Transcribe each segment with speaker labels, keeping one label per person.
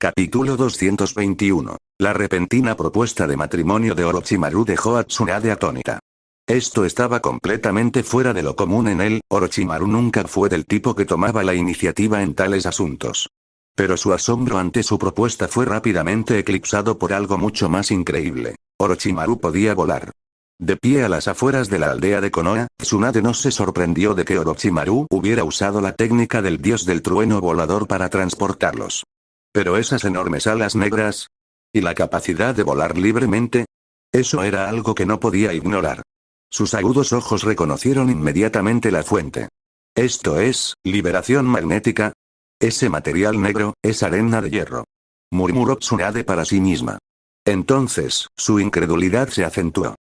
Speaker 1: Capítulo 221. La repentina propuesta de matrimonio de Orochimaru dejó a Tsunade atónita. Esto estaba completamente fuera de lo común en él. Orochimaru nunca fue del tipo que tomaba la iniciativa en tales asuntos. Pero su asombro ante su propuesta fue rápidamente eclipsado por algo mucho más increíble. Orochimaru podía volar. De pie a las afueras de la aldea de Konoha, Tsunade no se sorprendió de que Orochimaru hubiera usado la técnica del dios del trueno volador para transportarlos. Pero esas enormes alas negras, y la capacidad de volar libremente, eso era algo que no podía ignorar. Sus agudos ojos reconocieron inmediatamente la fuente. Esto es, liberación magnética. Ese material negro, es arena de hierro. Murmuró Tsunade para sí misma. Entonces, su incredulidad se acentuó.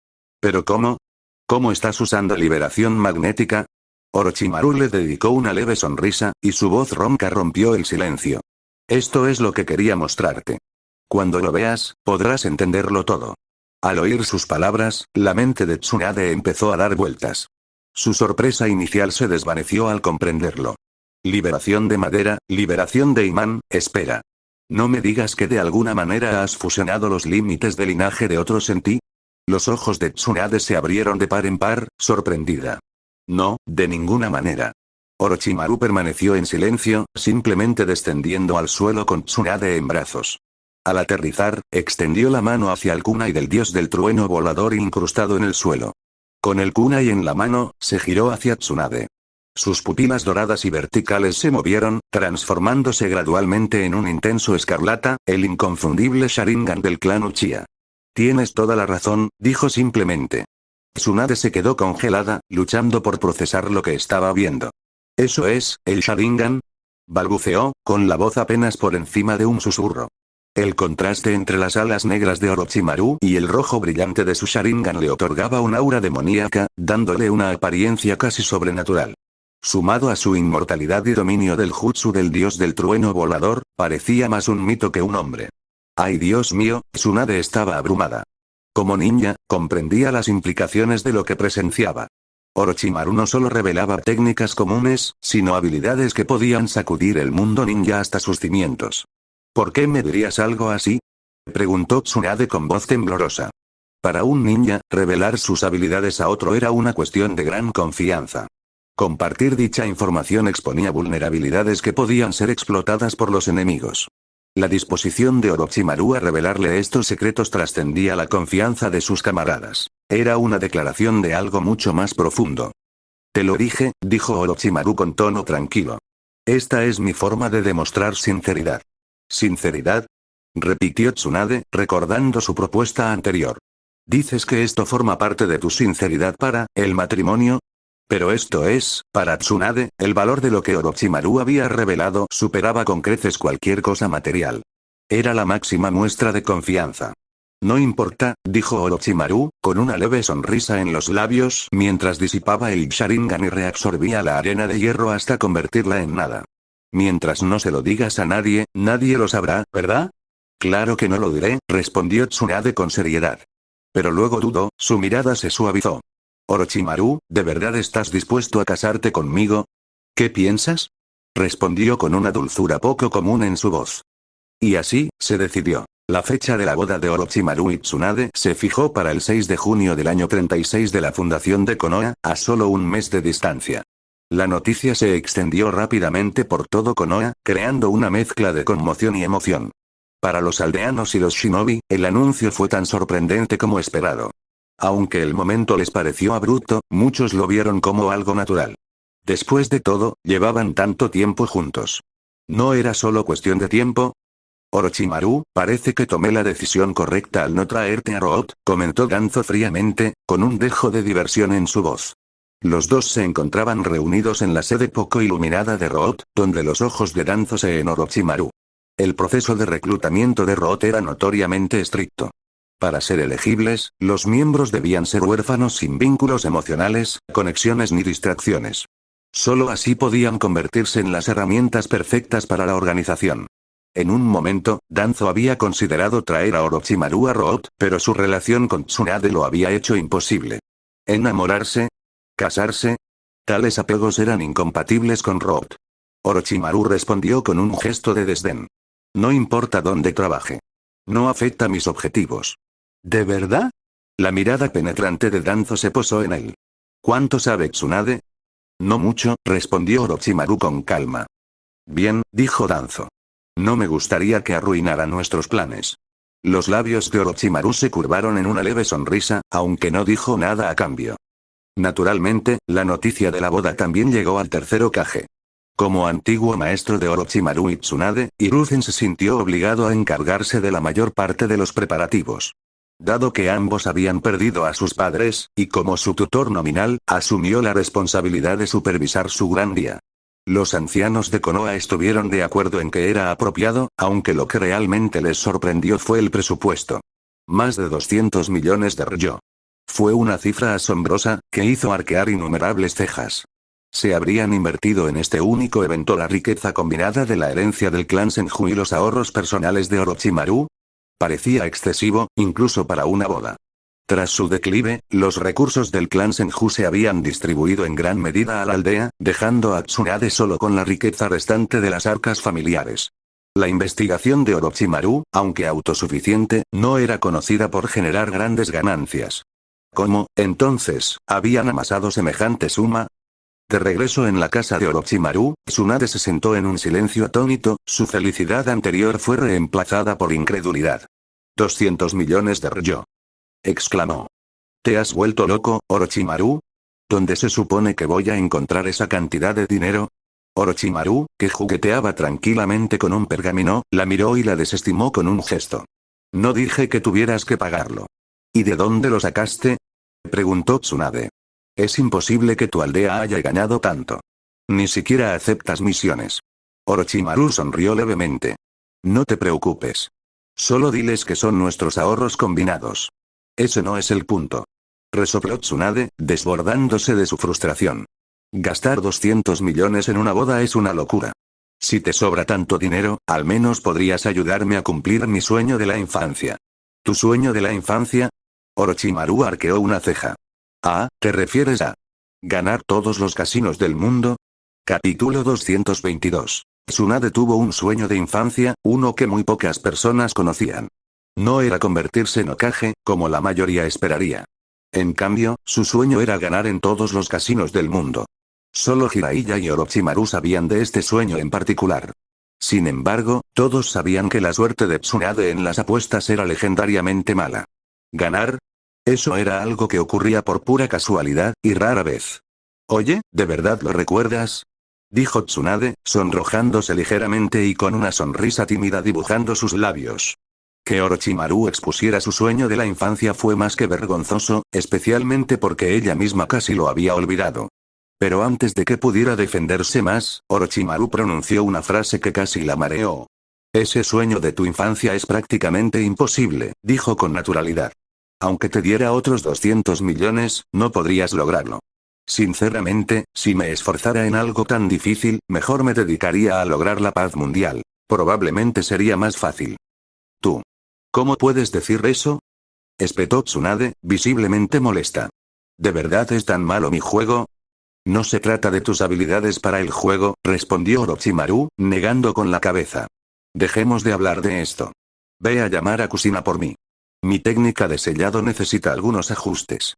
Speaker 1: ¿Pero cómo? ¿Cómo estás usando liberación magnética? Orochimaru le dedicó una leve sonrisa, y su voz ronca rompió el silencio. Esto es lo que quería mostrarte. Cuando lo veas, podrás entenderlo todo. Al oír sus palabras, la mente de Tsunade empezó a dar vueltas. Su sorpresa inicial se desvaneció al comprenderlo. Liberación de madera, liberación de imán, espera. ¿No me digas que de alguna manera has fusionado los límites del linaje de otros en ti? Los ojos de Tsunade se abrieron de par en par, sorprendida. No, de ninguna manera. Orochimaru permaneció en silencio, simplemente descendiendo al suelo con Tsunade en brazos. Al aterrizar, extendió la mano hacia el kunai del dios del trueno volador incrustado en el suelo. Con el kunai en la mano, se giró hacia Tsunade. Sus pupilas doradas y verticales se movieron, transformándose gradualmente en un intenso escarlata, el inconfundible Sharingan del clan Uchiha. Tienes toda la razón, dijo simplemente. Tsunade se quedó congelada, luchando por procesar lo que estaba viendo. ¿Eso es, el Sharingan? Balbuceó, con la voz apenas por encima de un susurro. El contraste entre las alas negras de Orochimaru y el rojo brillante de su Sharingan le otorgaba un aura demoníaca, dándole una apariencia casi sobrenatural. Sumado a su inmortalidad y dominio del jutsu del dios del trueno volador, parecía más un mito que un hombre. ¡Ay Dios mío! Tsunade estaba abrumada. Como ninja, comprendía las implicaciones de lo que presenciaba. Orochimaru no solo revelaba técnicas comunes, sino habilidades que podían sacudir el mundo ninja hasta sus cimientos. ¿Por qué me dirías algo así? Preguntó Tsunade con voz temblorosa. Para un ninja, revelar sus habilidades a otro era una cuestión de gran confianza. Compartir dicha información exponía vulnerabilidades que podían ser explotadas por los enemigos. La disposición de Orochimaru a revelarle estos secretos trascendía la confianza de sus camaradas. Era una declaración de algo mucho más profundo. Te lo dije, dijo Orochimaru con tono tranquilo. Esta es mi forma de demostrar sinceridad. ¿Sinceridad? Repitió Tsunade, recordando su propuesta anterior. ¿Dices que esto forma parte de tu sinceridad para el matrimonio? Pero esto es, para Tsunade, el valor de lo que Orochimaru había revelado superaba con creces cualquier cosa material. Era la máxima muestra de confianza. No importa, dijo Orochimaru, con una leve sonrisa en los labios mientras disipaba el Sharingan y reabsorbía la arena de hierro hasta convertirla en nada. Mientras no se lo digas a nadie, nadie lo sabrá, ¿verdad? Claro que no lo diré, respondió Tsunade con seriedad. Pero luego dudó, su mirada se suavizó. Orochimaru, ¿de verdad estás dispuesto a casarte conmigo? ¿Qué piensas? Respondió con una dulzura poco común en su voz. Y así, se decidió. La fecha de la boda de Orochimaru y Tsunade se fijó para el 6 de junio del año 36 de la fundación de Konoha, a solo un mes de distancia. La noticia se extendió rápidamente por todo Konoha, creando una mezcla de conmoción y emoción. Para los aldeanos y los shinobi, el anuncio fue tan sorprendente como esperado. Aunque el momento les pareció abrupto, muchos lo vieron como algo natural. Después de todo, llevaban tanto tiempo juntos. ¿No era solo cuestión de tiempo? Orochimaru, parece que tomé la decisión correcta al no traerte a Root, comentó Danzo fríamente, con un dejo de diversión en su voz. Los dos se encontraban reunidos en la sede poco iluminada de Root, donde los ojos de Danzo se en Orochimaru. El proceso de reclutamiento de Root era notoriamente estricto. Para ser elegibles, los miembros debían ser huérfanos sin vínculos emocionales, conexiones ni distracciones. Solo así podían convertirse en las herramientas perfectas para la organización. En un momento, Danzo había considerado traer a Orochimaru a Root, pero su relación con Tsunade lo había hecho imposible. ¿Enamorarse? ¿Casarse? Tales apegos eran incompatibles con Root. Orochimaru respondió con un gesto de desdén. No importa dónde trabaje. No afecta mis objetivos.
Speaker 2: ¿De verdad?
Speaker 1: La mirada penetrante de Danzo se posó en él. ¿Cuánto sabe Tsunade? No mucho, respondió Orochimaru con calma. Bien, dijo Danzo. No me gustaría que arruinara nuestros planes. Los labios de Orochimaru se curvaron en una leve sonrisa, aunque no dijo nada a cambio. Naturalmente, la noticia de la boda también llegó al tercer Hokage. Como antiguo maestro de Orochimaru y Tsunade, Hiruzen se sintió obligado a encargarse de la mayor parte de los preparativos. Dado que ambos habían perdido a sus padres, y como su tutor nominal, asumió la responsabilidad de supervisar su gran día. Los ancianos de Konoha estuvieron de acuerdo en que era apropiado, aunque lo que realmente les sorprendió fue el presupuesto. Más de 200 millones de ryo. Fue una cifra asombrosa, que hizo arquear innumerables cejas. ¿Se habrían invertido en este único evento la riqueza combinada de la herencia del clan Senju y los ahorros personales de Orochimaru? Parecía excesivo, incluso para una boda. Tras su declive, los recursos del clan Senju se habían distribuido en gran medida a la aldea, dejando a Tsunade solo con la riqueza restante de las arcas familiares. La investigación de Orochimaru, aunque autosuficiente, no era conocida por generar grandes ganancias. ¿Cómo, entonces, habían amasado semejante suma? De regreso en la casa de Orochimaru, Tsunade se sentó en un silencio atónito, su felicidad anterior fue reemplazada por incredulidad. 200 millones de ryo. Exclamó. ¿Te has vuelto loco, Orochimaru? ¿Dónde se supone que voy a encontrar esa cantidad de dinero? Orochimaru, que jugueteaba tranquilamente con un pergamino, la miró y la desestimó con un gesto. No dije que tuvieras que pagarlo. ¿Y de dónde lo sacaste? Preguntó Tsunade. Es imposible que tu aldea haya ganado tanto. Ni siquiera aceptas misiones. Orochimaru sonrió levemente. No te preocupes. Solo diles que son nuestros ahorros combinados. Ese no es el punto. Resopló Tsunade, desbordándose de su frustración. Gastar 200 millones en una boda es una locura. Si te sobra tanto dinero, al menos podrías ayudarme a cumplir mi sueño de la infancia. ¿Tu sueño de la infancia? Orochimaru arqueó una ceja. Ah, ¿te refieres a ganar todos los casinos del mundo? Capítulo 222. Tsunade tuvo un sueño de infancia, uno que muy pocas personas conocían. No era convertirse en Hokage, como la mayoría esperaría. En cambio, su sueño era ganar en todos los casinos del mundo. Solo Jiraiya y Orochimaru sabían de este sueño en particular. Sin embargo, todos sabían que la suerte de Tsunade en las apuestas era legendariamente mala. ¿Ganar? Eso era algo que ocurría por pura casualidad, y rara vez. Oye, ¿de verdad lo recuerdas? Dijo Tsunade, sonrojándose ligeramente y con una sonrisa tímida dibujando sus labios. Que Orochimaru expusiera su sueño de la infancia fue más que vergonzoso, especialmente porque ella misma casi lo había olvidado. Pero antes de que pudiera defenderse más, Orochimaru pronunció una frase que casi la mareó. Ese sueño de tu infancia es prácticamente imposible, dijo con naturalidad. Aunque te diera otros 200 millones, no podrías lograrlo. Sinceramente, si me esforzara en algo tan difícil, mejor me dedicaría a lograr la paz mundial. Probablemente sería más fácil. ¿Tú? ¿Cómo puedes decir eso? Espetó Tsunade, visiblemente molesta. ¿De verdad es tan malo mi juego? No se trata de tus habilidades para el juego, respondió Orochimaru, negando con la cabeza. Dejemos de hablar de esto. Ve a llamar a Kushina por mí. Mi técnica de sellado necesita algunos ajustes.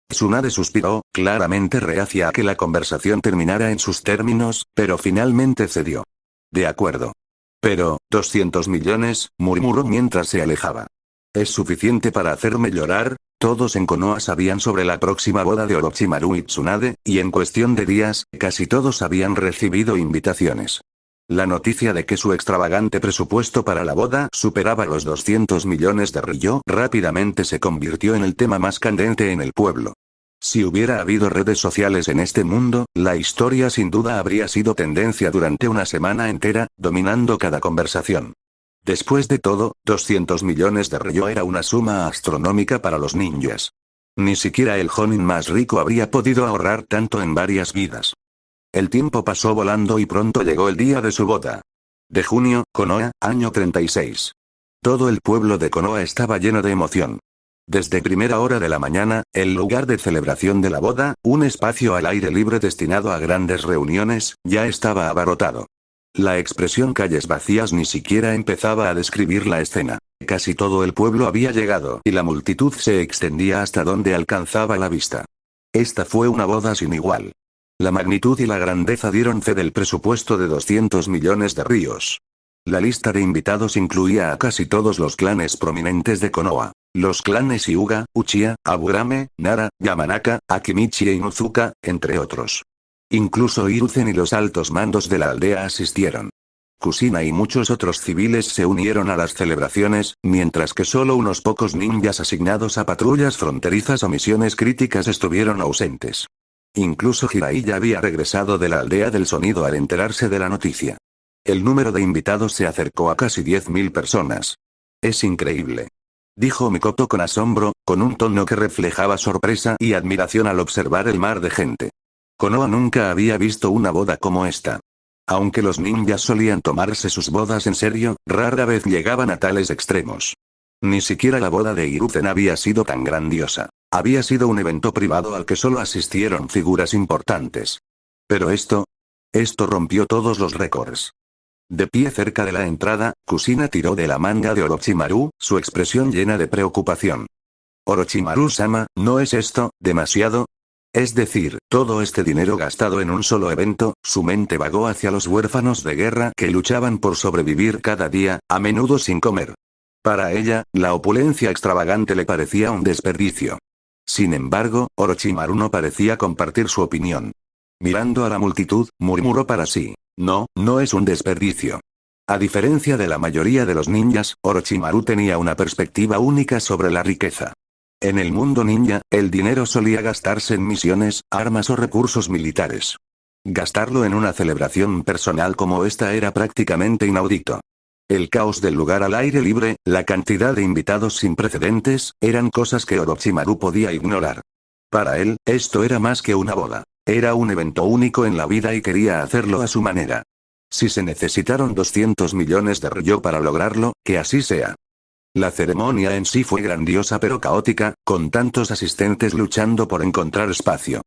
Speaker 1: Tsunade suspiró, claramente reacia a que la conversación terminara en sus términos, pero finalmente cedió. De acuerdo. Pero, 200 millones, murmuró mientras se alejaba. ¿Es suficiente para hacerme llorar? Todos en Konoha sabían sobre la próxima boda de Orochimaru y Tsunade, y en cuestión de días, casi todos habían recibido invitaciones. La noticia de que su extravagante presupuesto para la boda superaba los 200 millones de ryo rápidamente se convirtió en el tema más candente en el pueblo. Si hubiera habido redes sociales en este mundo, la historia sin duda habría sido tendencia durante una semana entera, dominando cada conversación. Después de todo, 200 millones de ryo era una suma astronómica para los ninjas. Ni siquiera el Jonin más rico habría podido ahorrar tanto en varias vidas. El tiempo pasó volando y pronto llegó el día de su boda. De junio, Konoha, año 36. Todo el pueblo de Konoha estaba lleno de emoción. Desde primera hora de la mañana, el lugar de celebración de la boda, un espacio al aire libre destinado a grandes reuniones, ya estaba abarrotado. La expresión calles vacías ni siquiera empezaba a describir la escena. Casi todo el pueblo había llegado y la multitud se extendía hasta donde alcanzaba la vista. Esta fue una boda sin igual. La magnitud y la grandeza dieron fe del presupuesto de 200 millones de ríos. La lista de invitados incluía a casi todos los clanes prominentes de Konoha. Los clanes Hyuga, Uchiha, Aburame, Nara, Yamanaka, Akimichi e Inuzuka, entre otros. Incluso Hiruzen y los altos mandos de la aldea asistieron. Kushina y muchos otros civiles se unieron a las celebraciones, mientras que solo unos pocos ninjas asignados a patrullas fronterizas o misiones críticas estuvieron ausentes. Incluso Jiraiya había regresado de la aldea del sonido al enterarse de la noticia. El número de invitados se acercó a casi 10.000 personas. Es increíble, dijo Mikoto con asombro, con un tono que reflejaba sorpresa y admiración al observar el mar de gente. Konoha nunca había visto una boda como esta. Aunque los ninjas solían tomarse sus bodas en serio, rara vez llegaban a tales extremos. Ni siquiera la boda de Hiruzen había sido tan grandiosa. Había sido un evento privado al que solo asistieron figuras importantes. Pero esto rompió todos los récords. De pie cerca de la entrada, Kushina tiró de la manga de Orochimaru, su expresión llena de preocupación. Orochimaru-sama, ¿no es esto demasiado? Es decir, todo este dinero gastado en un solo evento. Su mente vagó hacia los huérfanos de guerra que luchaban por sobrevivir cada día, a menudo sin comer. Para ella, la opulencia extravagante le parecía un desperdicio. Sin embargo, Orochimaru no parecía compartir su opinión. Mirando a la multitud, murmuró para sí. No, no es un desperdicio. A diferencia de la mayoría de los ninjas, Orochimaru tenía una perspectiva única sobre la riqueza. En el mundo ninja, el dinero solía gastarse en misiones, armas o recursos militares. Gastarlo en una celebración personal como esta era prácticamente inaudito. El caos del lugar al aire libre, la cantidad de invitados sin precedentes, eran cosas que Orochimaru podía ignorar. Para él, esto era más que una boda. Era un evento único en la vida y quería hacerlo a su manera. Si se necesitaron 200 millones de ryo para lograrlo, que así sea. La ceremonia en sí fue grandiosa pero caótica, con tantos asistentes luchando por encontrar espacio.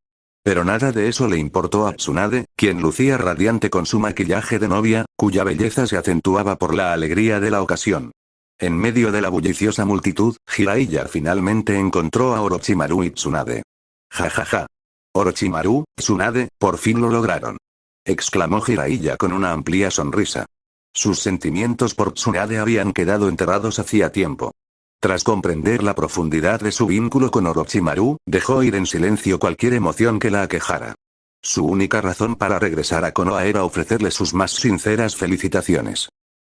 Speaker 1: Pero nada de eso le importó a Tsunade, quien lucía radiante con su maquillaje de novia, cuya belleza se acentuaba por la alegría de la ocasión. En medio de la bulliciosa multitud, Jiraiya finalmente encontró a Orochimaru y Tsunade. Ja ja ja. Orochimaru, Tsunade, por fin lo lograron. Exclamó Jiraiya con una amplia sonrisa. Sus sentimientos por Tsunade habían quedado enterrados hacía tiempo. Tras comprender la profundidad de su vínculo con Orochimaru, dejó ir en silencio cualquier emoción que la aquejara. Su única razón para regresar a Konoha era ofrecerle sus más sinceras felicitaciones.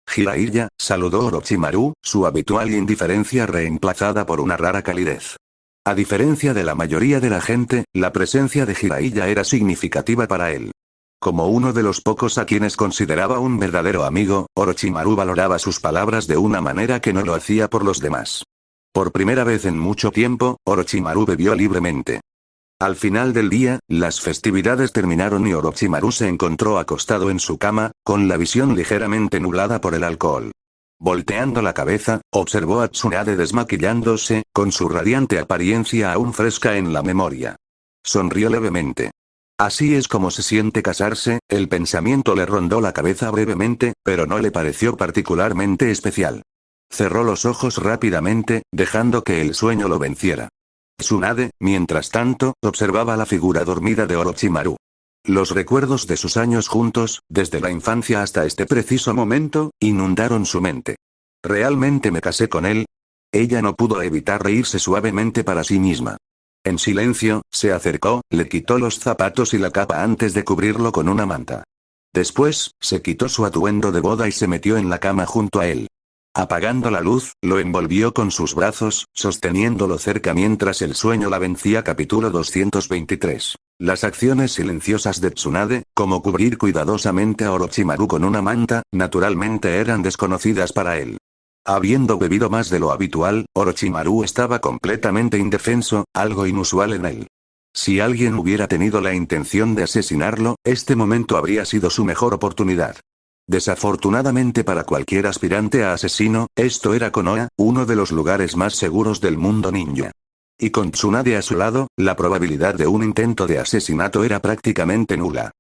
Speaker 1: Jiraiya saludó a Orochimaru, su habitual indiferencia reemplazada por una rara calidez. A diferencia de la mayoría de la gente, la presencia de Jiraiya era significativa para él. Como uno de los pocos a quienes consideraba un verdadero amigo, Orochimaru valoraba sus palabras de una manera que no lo hacía por los demás. Por primera vez en mucho tiempo, Orochimaru bebió libremente. Al final del día, las festividades terminaron y Orochimaru se encontró acostado en su cama, con la visión ligeramente nublada por el alcohol. Volteando la cabeza, observó a Tsunade desmaquillándose, con su radiante apariencia aún fresca en la memoria. Sonrió levemente. Así es como se siente casarse, el pensamiento le rondó la cabeza brevemente, pero no le pareció particularmente especial. Cerró los ojos rápidamente, dejando que el sueño lo venciera. Tsunade, mientras tanto, observaba la figura dormida de Orochimaru. Los recuerdos de sus años juntos, desde la infancia hasta este preciso momento, inundaron su mente. ¿Realmente me casé con él? Ella no pudo evitar reírse suavemente para sí misma. En silencio, se acercó, le quitó los zapatos y la capa antes de cubrirlo con una manta. Después, se quitó su atuendo de boda y se metió en la cama junto a él. Apagando la luz, lo envolvió con sus brazos, sosteniéndolo cerca mientras el sueño la vencía. Capítulo 223. Las acciones silenciosas de Tsunade, como cubrir cuidadosamente a Orochimaru con una manta, naturalmente eran desconocidas para él. Habiendo bebido más de lo habitual, Orochimaru estaba completamente indefenso, algo inusual en él. Si alguien hubiera tenido la intención de asesinarlo, este momento habría sido su mejor oportunidad. Desafortunadamente para cualquier aspirante a asesino, esto era Konoha, uno de los lugares más seguros del mundo ninja. Y con Tsunade a su lado, la probabilidad de un intento de asesinato era prácticamente nula.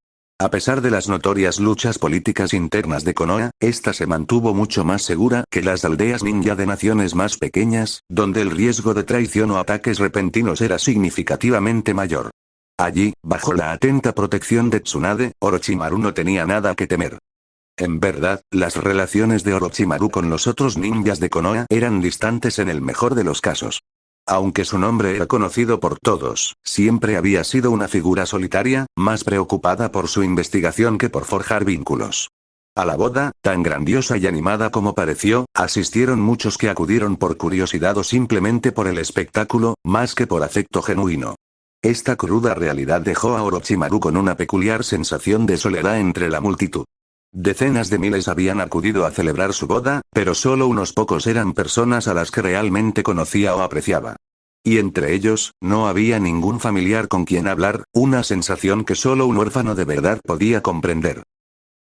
Speaker 1: A pesar de las notorias luchas políticas internas de Konoha, esta se mantuvo mucho más segura que las aldeas ninja de naciones más pequeñas, donde el riesgo de traición o ataques repentinos era significativamente mayor. Allí, bajo la atenta protección de Tsunade, Orochimaru no tenía nada que temer. En verdad, las relaciones de Orochimaru con los otros ninjas de Konoha eran distantes en el mejor de los casos. Aunque su nombre era conocido por todos, siempre había sido una figura solitaria, más preocupada por su investigación que por forjar vínculos. A la boda, tan grandiosa y animada como pareció, asistieron muchos que acudieron por curiosidad o simplemente por el espectáculo, más que por afecto genuino. Esta cruda realidad dejó a Orochimaru con una peculiar sensación de soledad entre la multitud. Decenas de miles habían acudido a celebrar su boda, pero solo unos pocos eran personas a las que realmente conocía o apreciaba. Y entre ellos, no había ningún familiar con quien hablar, una sensación que solo un huérfano de verdad podía comprender.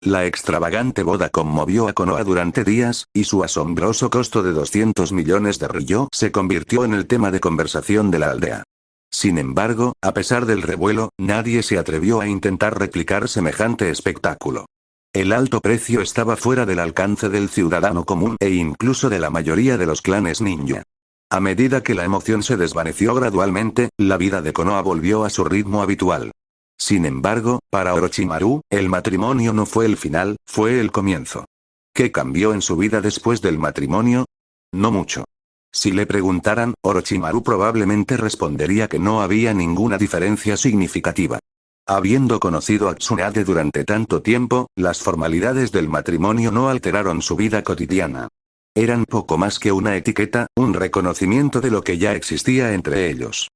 Speaker 1: La extravagante boda conmovió a Konoha durante días, y su asombroso costo de 200 millones de ryō se convirtió en el tema de conversación de la aldea. Sin embargo, a pesar del revuelo, nadie se atrevió a intentar replicar semejante espectáculo. El alto precio estaba fuera del alcance del ciudadano común e incluso de la mayoría de los clanes ninja. A medida que la emoción se desvaneció gradualmente, la vida de Konoha volvió a su ritmo habitual. Sin embargo, para Orochimaru, el matrimonio no fue el final, fue el comienzo. ¿Qué cambió en su vida después del matrimonio? No mucho. Si le preguntaran, Orochimaru probablemente respondería que no había ninguna diferencia significativa. Habiendo conocido a Tsunade durante tanto tiempo, las formalidades del matrimonio no alteraron su vida cotidiana. Eran poco más que una etiqueta, un reconocimiento de lo que ya existía entre ellos.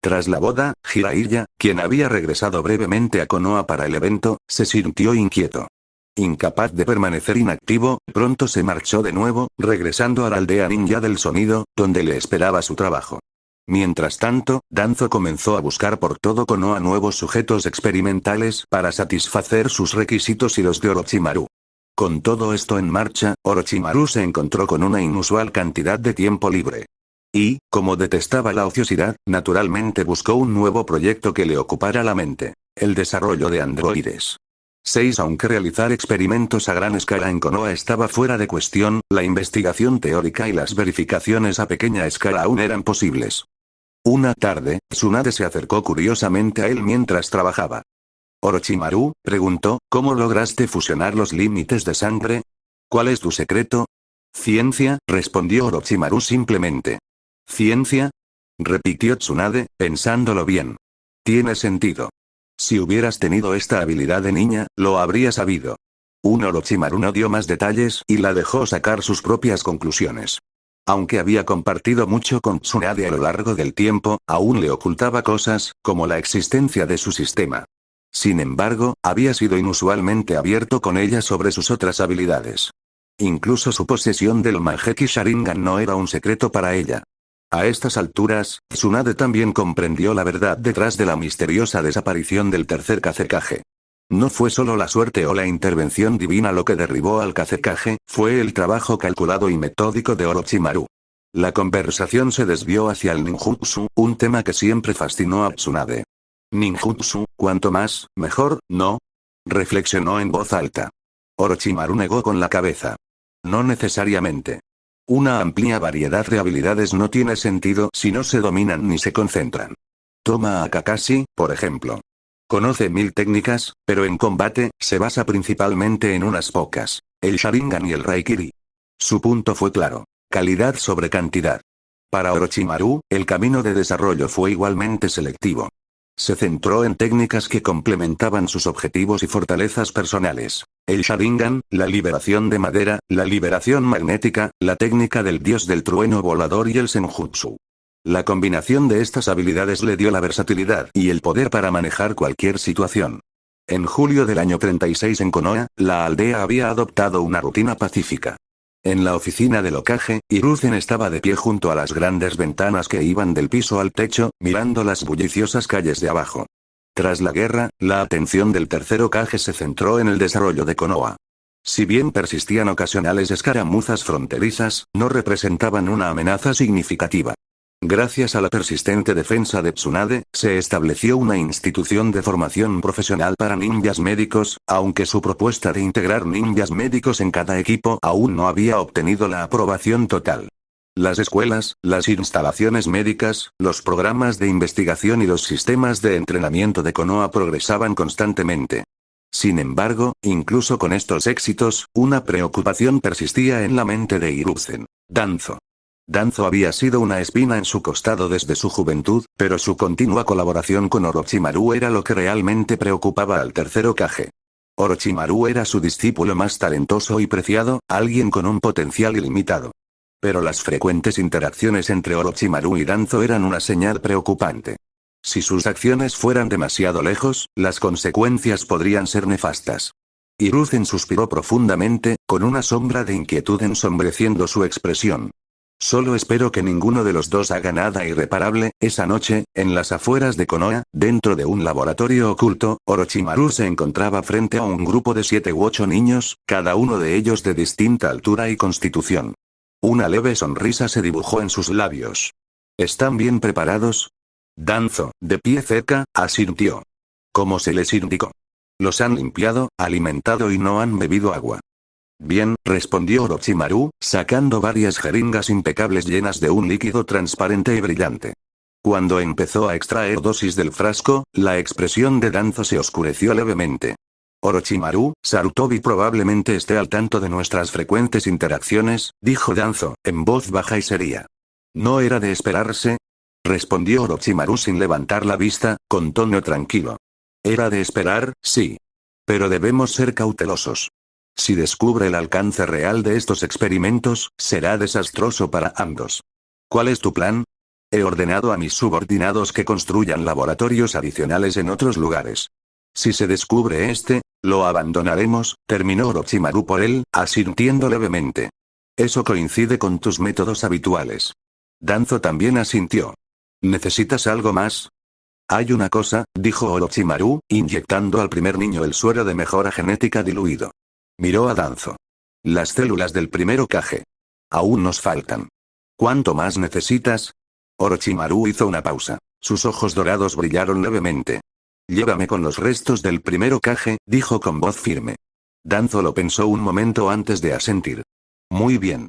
Speaker 1: Tras la boda, Jiraiya, quien había regresado brevemente a Konoha para el evento, se sintió inquieto. Incapaz de permanecer inactivo, pronto se marchó de nuevo, regresando a la aldea ninja del sonido, donde le esperaba su trabajo. Mientras tanto, Danzo comenzó a buscar por todo Konoha nuevos sujetos experimentales para satisfacer sus requisitos y los de Orochimaru. Con todo esto en marcha, Orochimaru se encontró con una inusual cantidad de tiempo libre. Y, como detestaba la ociosidad, naturalmente buscó un nuevo proyecto que le ocupara la mente: el desarrollo de androides. 6. Aunque realizar experimentos a gran escala en Konoha estaba fuera de cuestión, la investigación teórica y las verificaciones a pequeña escala aún eran posibles. Una tarde, Tsunade se acercó curiosamente a él mientras trabajaba. «Orochimaru», preguntó, «¿cómo lograste fusionar los límites de sangre? ¿Cuál es tu secreto?» «Ciencia», respondió Orochimaru simplemente. «¿Ciencia?», repitió Tsunade, pensándolo bien. «Tiene sentido. Si hubieras tenido esta habilidad de niña, lo habría sabido». Orochimaru no dio más detalles y la dejó sacar sus propias conclusiones. Aunque había compartido mucho con Tsunade a lo largo del tiempo, aún le ocultaba cosas, como la existencia de su sistema. Sin embargo, había sido inusualmente abierto con ella sobre sus otras habilidades. Incluso su posesión del Mangekyou Sharingan no era un secreto para ella. A estas alturas, Tsunade también comprendió la verdad detrás de la misteriosa desaparición del tercer Kazekage. No fue solo la suerte o la intervención divina lo que derribó al Kazekage, fue el trabajo calculado y metódico de Orochimaru. La conversación se desvió hacia el ninjutsu, un tema que siempre fascinó a Tsunade. «Ninjutsu, cuanto más, mejor, ¿no?», reflexionó en voz alta. Orochimaru negó con la cabeza. «No necesariamente. Una amplia variedad de habilidades no tiene sentido si no se dominan ni se concentran. Toma a Kakashi, por ejemplo. Conoce 1000 técnicas, pero en combate, se basa principalmente en unas pocas: el Sharingan y el Raikiri». Su punto fue claro: calidad sobre cantidad. Para Orochimaru, el camino de desarrollo fue igualmente selectivo. Se centró en técnicas que complementaban sus objetivos y fortalezas personales: el Sharingan, la liberación de madera, la liberación magnética, la técnica del dios del trueno volador y el Senjutsu. La combinación de estas habilidades le dio la versatilidad y el poder para manejar cualquier situación. En julio del año 36 en Konoha, la aldea había adoptado una rutina pacífica. En la oficina del Hokage, Hiruzen estaba de pie junto a las grandes ventanas que iban del piso al techo, mirando las bulliciosas calles de abajo. Tras la guerra, la atención del tercer Hokage se centró en el desarrollo de Konoha. Si bien persistían ocasionales escaramuzas fronterizas, no representaban una amenaza significativa. Gracias a la persistente defensa de Tsunade, se estableció una institución de formación profesional para ninjas médicos, aunque su propuesta de integrar ninjas médicos en cada equipo aún no había obtenido la aprobación total. Las escuelas, las instalaciones médicas, los programas de investigación y los sistemas de entrenamiento de Konoha progresaban constantemente. Sin embargo, incluso con estos éxitos, una preocupación persistía en la mente de Hiruzen: Danzo. Danzo había sido una espina en su costado desde su juventud, pero su continua colaboración con Orochimaru era lo que realmente preocupaba al tercer Hokage. Orochimaru era su discípulo más talentoso y preciado, alguien con un potencial ilimitado. Pero las frecuentes interacciones entre Orochimaru y Danzo eran una señal preocupante. Si sus acciones fueran demasiado lejos, las consecuencias podrían ser nefastas. Hiruzen suspiró profundamente, con una sombra de inquietud ensombreciendo su expresión. Solo espero que ninguno de los dos haga nada irreparable. Esa noche, en las afueras de Konoha, dentro de un laboratorio oculto, Orochimaru se encontraba frente a un grupo de 7 u 8 niños, cada uno de ellos de distinta altura y constitución. Una leve sonrisa se dibujó en sus labios. ¿Están bien preparados? Danzo, de pie cerca, asintió. ¿Cómo se les indicó? Los han limpiado, alimentado y no han bebido agua. Bien, respondió Orochimaru, sacando varias jeringas impecables llenas de un líquido transparente y brillante. Cuando empezó a extraer dosis del frasco, la expresión de Danzo se oscureció levemente. Orochimaru, Sarutobi probablemente esté al tanto de nuestras frecuentes interacciones, dijo Danzo, en voz baja y seria. ¿No era de esperarse? Respondió Orochimaru sin levantar la vista, con tono tranquilo. Era de esperar, sí. Pero debemos ser cautelosos. Si descubre el alcance real de estos experimentos, será desastroso para ambos. ¿Cuál es tu plan? He ordenado a mis subordinados que construyan laboratorios adicionales en otros lugares. Si se descubre lo abandonaremos, terminó Orochimaru por él, asintiendo levemente. Eso coincide con tus métodos habituales. Danzo también asintió. ¿Necesitas algo más? Hay una cosa, dijo Orochimaru, inyectando al primer niño el suero de mejora genética diluido. Miró a Danzo. Las células del primer Hokage. Aún nos faltan. ¿Cuánto más necesitas? Orochimaru hizo una pausa. Sus ojos dorados brillaron levemente. Llévame con los restos del primer Hokage, dijo con voz firme. Danzo lo pensó un momento antes de asentir. Muy bien.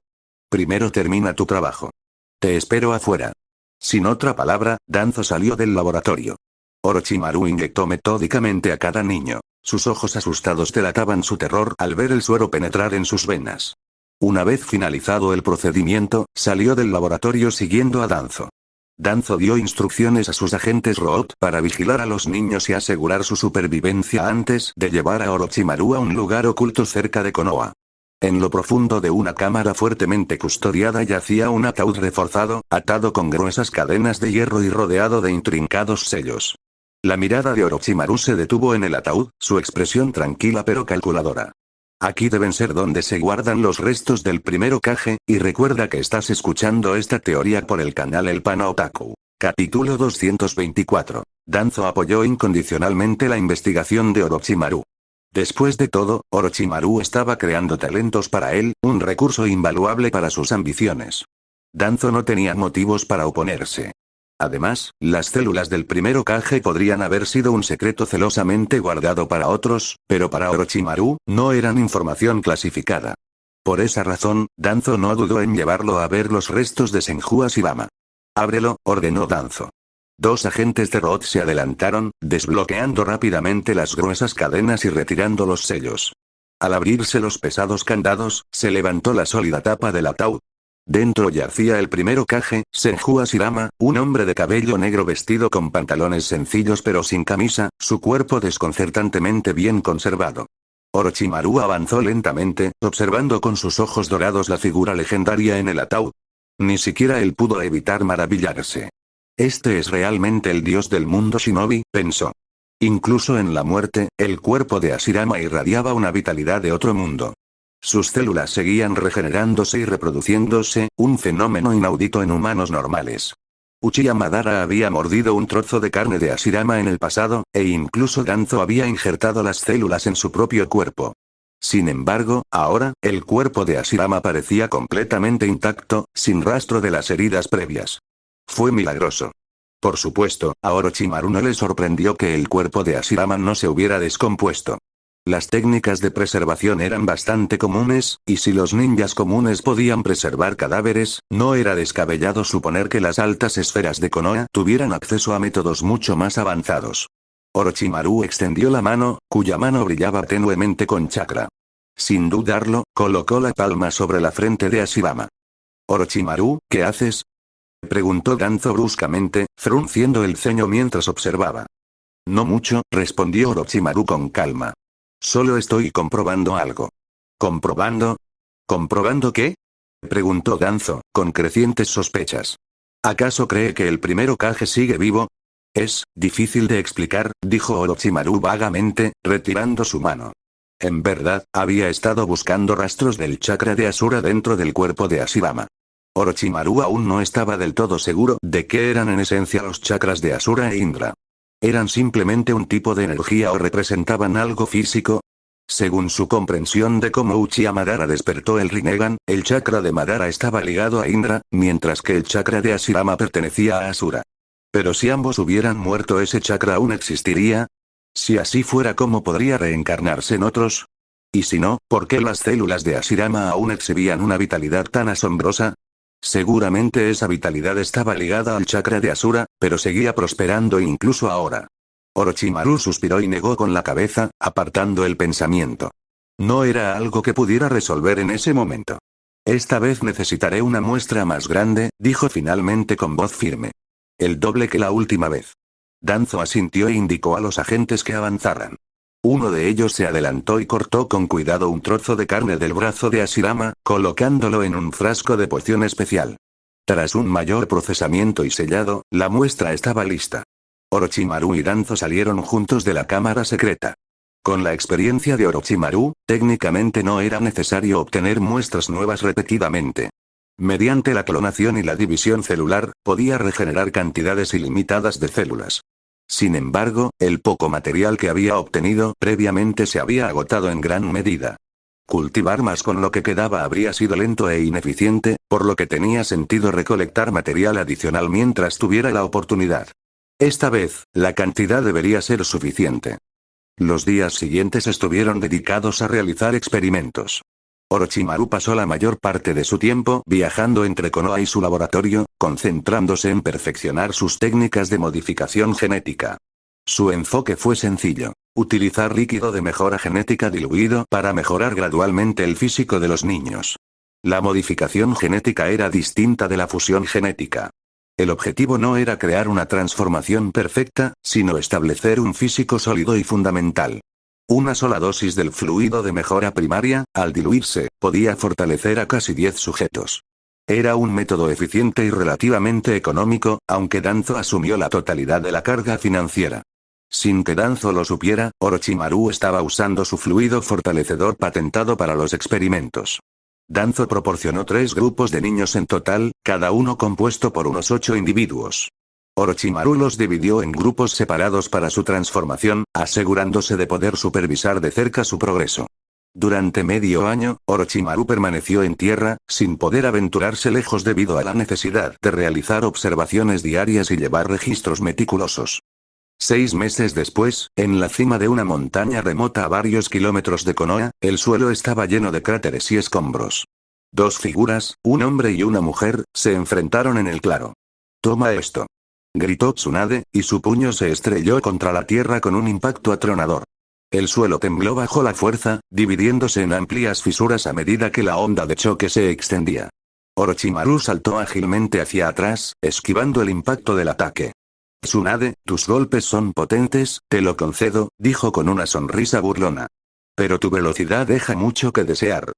Speaker 1: Primero termina tu trabajo. Te espero afuera. Sin otra palabra, Danzo salió del laboratorio. Orochimaru inyectó metódicamente a cada niño. Sus ojos asustados delataban su terror al ver el suero penetrar en sus venas. Una vez finalizado el procedimiento, salió del laboratorio siguiendo a Danzo. Danzo dio instrucciones a sus agentes Root para vigilar a los niños y asegurar su supervivencia antes de llevar a Orochimaru a un lugar oculto cerca de Konoha. En lo profundo de una cámara fuertemente custodiada yacía un ataúd reforzado, atado con gruesas cadenas de hierro y rodeado de intrincados sellos. La mirada de Orochimaru se detuvo en el ataúd, su expresión tranquila pero calculadora. Aquí deben ser donde se guardan los restos del primer Hokage, y recuerda que estás escuchando esta teoría por el canal El Pana Otaku. Capítulo 224. Danzo apoyó incondicionalmente la investigación de Orochimaru. Después de todo, Orochimaru estaba creando talentos para él, un recurso invaluable para sus ambiciones. Danzo no tenía motivos para oponerse. Además, las células del primer Hokage podrían haber sido un secreto celosamente guardado para otros, pero para Orochimaru, no eran información clasificada. Por esa razón, Danzo no dudó en llevarlo a ver los restos de Senju Ashirama. Ábrelo, ordenó Danzo. 2 agentes de Root se adelantaron, desbloqueando rápidamente las gruesas cadenas y retirando los sellos. Al abrirse los pesados candados, se levantó la sólida tapa del ataúd. Dentro yacía el primer Hokage, Senju Ashirama, un hombre de cabello negro vestido con pantalones sencillos pero sin camisa, su cuerpo desconcertantemente bien conservado. Orochimaru avanzó lentamente, observando con sus ojos dorados la figura legendaria en el ataúd. Ni siquiera él pudo evitar maravillarse. Este es realmente el dios del mundo shinobi, pensó. Incluso en la muerte, el cuerpo de Ashirama irradiaba una vitalidad de otro mundo. Sus células seguían regenerándose y reproduciéndose, un fenómeno inaudito en humanos normales. Uchiha Madara había mordido un trozo de carne de Ashirama en el pasado, e incluso Danzo había injertado las células en su propio cuerpo. Sin embargo, ahora, el cuerpo de Ashirama parecía completamente intacto, sin rastro de las heridas previas. Fue milagroso. Por supuesto, a Orochimaru no le sorprendió que el cuerpo de Hashirama no se hubiera descompuesto. Las técnicas de preservación eran bastante comunes, y si los ninjas comunes podían preservar cadáveres, no era descabellado suponer que las altas esferas de Konoha tuvieran acceso a métodos mucho más avanzados. Orochimaru extendió la mano, cuya mano brillaba tenuemente con chakra. Sin dudarlo, colocó la palma sobre la frente de Hashirama. «Orochimaru, ¿qué haces?», preguntó Danzo bruscamente, frunciendo el ceño mientras observaba. «No mucho», respondió Orochimaru con calma. «Solo estoy comprobando algo». «¿Comprobando? ¿Comprobando qué?», preguntó Danzo, con crecientes sospechas. «¿Acaso cree que el primer Hokage sigue vivo?». «Es difícil de explicar», dijo Orochimaru vagamente, retirando su mano. En verdad, había estado buscando rastros del chakra de Asura dentro del cuerpo de Hashirama. Orochimaru aún no estaba del todo seguro de qué eran en esencia los chakras de Asura e Indra. ¿Eran simplemente un tipo de energía o representaban algo físico? Según su comprensión de cómo Uchiha Madara despertó el Rinnegan, el chakra de Madara estaba ligado a Indra, mientras que el chakra de Hashirama pertenecía a Asura. Pero si ambos hubieran muerto, ¿ese chakra aún existiría? Si así fuera, ¿cómo podría reencarnarse en otros? Y si no, ¿por qué las células de Hashirama aún exhibían una vitalidad tan asombrosa? Seguramente esa vitalidad estaba ligada al chakra de Asura, pero seguía prosperando incluso ahora. Orochimaru suspiró y negó con la cabeza, apartando el pensamiento. No era algo que pudiera resolver en ese momento. «Esta vez necesitaré una muestra más grande», dijo finalmente con voz firme. «El doble que la última vez». Danzo asintió e indicó a los agentes que avanzaran. Uno de ellos se adelantó y cortó con cuidado un trozo de carne del brazo de Hashirama, colocándolo en un frasco de poción especial. Tras un mayor procesamiento y sellado, la muestra estaba lista. Orochimaru y Danzo salieron juntos de la cámara secreta. Con la experiencia de Orochimaru, técnicamente no era necesario obtener muestras nuevas repetidamente. Mediante la clonación y la división celular, podía regenerar cantidades ilimitadas de células. Sin embargo, el poco material que había obtenido previamente se había agotado en gran medida. Cultivar más con lo que quedaba habría sido lento e ineficiente, por lo que tenía sentido recolectar material adicional mientras tuviera la oportunidad. Esta vez, la cantidad debería ser suficiente. Los días siguientes estuvieron dedicados a realizar experimentos. Orochimaru pasó la mayor parte de su tiempo viajando entre Konoha y su laboratorio, concentrándose en perfeccionar sus técnicas de modificación genética. Su enfoque fue sencillo: utilizar líquido de mejora genética diluido para mejorar gradualmente el físico de los niños. La modificación genética era distinta de la fusión genética. El objetivo no era crear una transformación perfecta, sino establecer un físico sólido y fundamental. Una sola dosis del fluido de mejora primaria, al diluirse, podía fortalecer a casi 10 sujetos. Era un método eficiente y relativamente económico, aunque Danzo asumió la totalidad de la carga financiera. Sin que Danzo lo supiera, Orochimaru estaba usando su fluido fortalecedor patentado para los experimentos. Danzo proporcionó 3 grupos de niños en total, cada uno compuesto por unos 8 individuos. Orochimaru los dividió en grupos separados para su transformación, asegurándose de poder supervisar de cerca su progreso. Durante medio año, Orochimaru permaneció en tierra, sin poder aventurarse lejos debido a la necesidad de realizar observaciones diarias y llevar registros meticulosos. 6 meses después, en la cima de una montaña remota a varios kilómetros de Konoha, el suelo estaba lleno de cráteres y escombros. 2 figuras, un hombre y una mujer, se enfrentaron en el claro. «Toma esto», gritó Tsunade, y su puño se estrelló contra la tierra con un impacto atronador. El suelo tembló bajo la fuerza, dividiéndose en amplias fisuras a medida que la onda de choque se extendía. Orochimaru saltó ágilmente hacia atrás, esquivando el impacto del ataque. «Tsunade, tus golpes son potentes, te lo concedo», dijo con una sonrisa burlona. «Pero tu velocidad deja mucho que desear.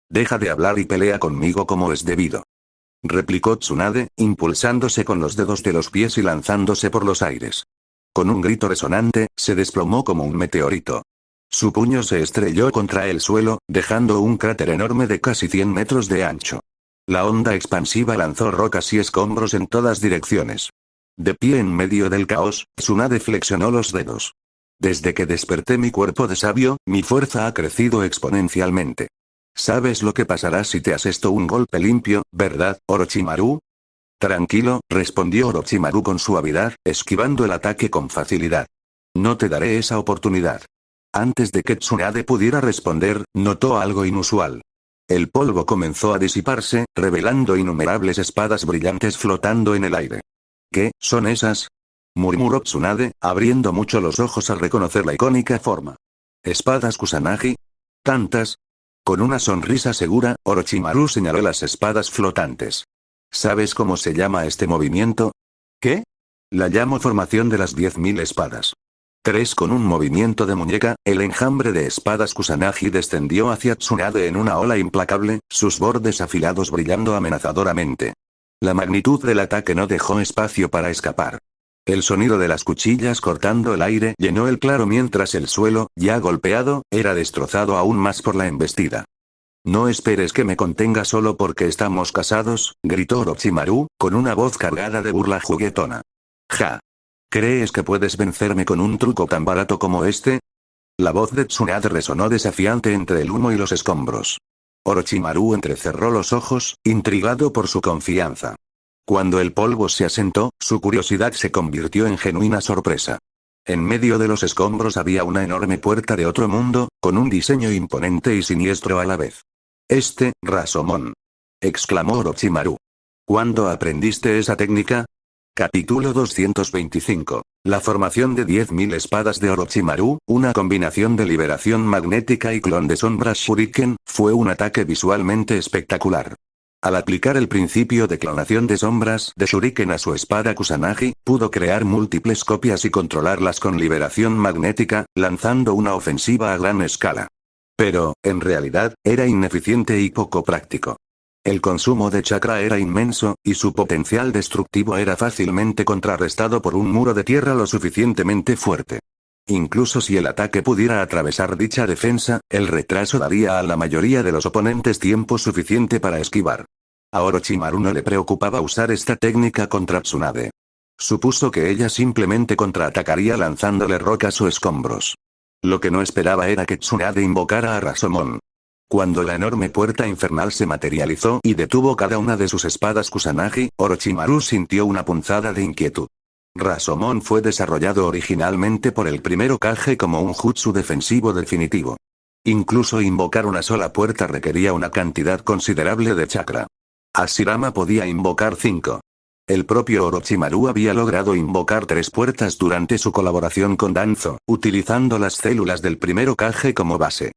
Speaker 1: Deja de hablar y pelea conmigo como es debido», replicó Tsunade, impulsándose con los dedos de los pies y lanzándose por los aires. Con un grito resonante, se desplomó como un meteorito. Su puño se estrelló contra el suelo, dejando un cráter enorme de casi 100 metros de ancho. La onda expansiva lanzó rocas y escombros en todas direcciones. De pie en medio del caos, Tsunade flexionó los dedos. «Desde que desperté mi cuerpo de sabio, mi fuerza ha crecido exponencialmente. ¿Sabes lo que pasará si te asesto un golpe limpio, verdad, Orochimaru?». Tranquilo, respondió Orochimaru con suavidad, esquivando el ataque con facilidad. No te daré esa oportunidad. Antes de que Tsunade pudiera responder, notó algo inusual. El polvo comenzó a disiparse, revelando innumerables espadas brillantes flotando en el aire. ¿Qué son esas? Murmuró Tsunade, abriendo mucho los ojos al reconocer la icónica forma. ¿Espadas Kusanagi? ¿Tantas? Con una sonrisa segura, Orochimaru señaló las espadas flotantes. ¿Sabes cómo se llama este movimiento? ¿Qué? La llamo formación de las 10.000 espadas. 3. Con un movimiento de muñeca, el enjambre de espadas Kusanagi descendió hacia Tsunade en una ola implacable, sus bordes afilados brillando amenazadoramente. La magnitud del ataque no dejó espacio para escapar. El sonido de las cuchillas cortando el aire llenó el claro mientras el suelo, ya golpeado, era destrozado aún más por la embestida. No esperes que me contenga solo porque estamos casados, gritó Orochimaru, con una voz cargada de burla juguetona. Ja. ¿Crees que puedes vencerme con un truco tan barato como este? La voz de Tsunade resonó desafiante entre el humo y los escombros. Orochimaru entrecerró los ojos, intrigado por su confianza. Cuando el polvo se asentó, su curiosidad se convirtió en genuina sorpresa. En medio de los escombros había una enorme puerta de otro mundo, con un diseño imponente y siniestro a la vez. Rasomon. Exclamó Orochimaru. ¿Cuándo aprendiste esa técnica? Capítulo 225. La formación de 10.000 espadas de Orochimaru, una combinación de liberación magnética y clon de sombras Shuriken, fue un ataque visualmente espectacular. Al aplicar el principio de clonación de sombras de Shuriken a su espada Kusanagi, pudo crear múltiples copias y controlarlas con liberación magnética, lanzando una ofensiva a gran escala. Pero, en realidad, era ineficiente y poco práctico. El consumo de chakra era inmenso, y su potencial destructivo era fácilmente contrarrestado por un muro de tierra lo suficientemente fuerte. Incluso si el ataque pudiera atravesar dicha defensa, el retraso daría a la mayoría de los oponentes tiempo suficiente para esquivar. A Orochimaru no le preocupaba usar esta técnica contra Tsunade. Supuso que ella simplemente contraatacaría lanzándole rocas o escombros. Lo que no esperaba era que Tsunade invocara a Rasomon. Cuando la enorme puerta infernal se materializó y detuvo cada una de sus espadas Kusanagi, Orochimaru sintió una punzada de inquietud. Rasomon fue desarrollado originalmente por el primer Hokage como un jutsu defensivo definitivo. Incluso invocar una sola puerta requería una cantidad considerable de chakra. Hashirama podía invocar 5. El propio Orochimaru había logrado invocar 3 puertas durante su colaboración con Danzo, utilizando las células del primer Hokage como base.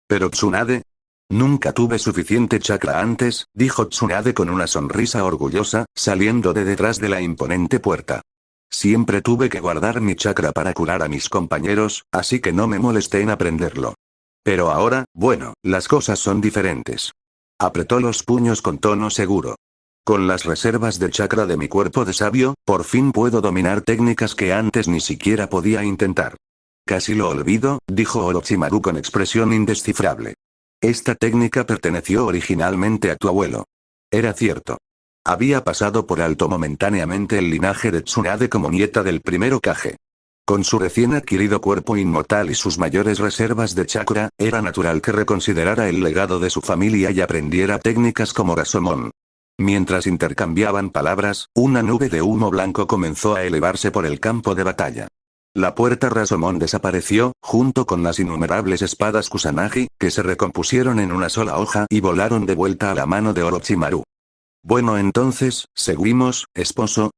Speaker 1: Pero Tsunade... Nunca tuve suficiente chakra antes, dijo Tsunade con una sonrisa orgullosa, saliendo de detrás de la imponente puerta. Siempre tuve que guardar mi chakra para curar a mis compañeros, así que no me molesté en aprenderlo. Pero ahora, bueno, las cosas son diferentes. Apretó los puños con tono seguro. Con las reservas de chakra de mi cuerpo de sabio, por fin puedo dominar técnicas que antes ni siquiera podía intentar. Casi lo olvido, dijo Orochimaru con expresión indescifrable. Esta técnica perteneció originalmente a tu abuelo. Era cierto. Había pasado por alto momentáneamente el linaje de Tsunade como nieta del primer Hokage. Con su recién adquirido cuerpo inmortal y sus mayores reservas de chakra, era natural que reconsiderara el legado de su familia y aprendiera técnicas como Rasomon. Mientras intercambiaban palabras, una nube de humo blanco comenzó a elevarse por el campo de batalla. La puerta Rasomon desapareció, junto con las innumerables espadas Kusanagi, que se recompusieron en una sola hoja y volaron de vuelta a la mano de Orochimaru. Bueno entonces, ¿seguimos, esposo?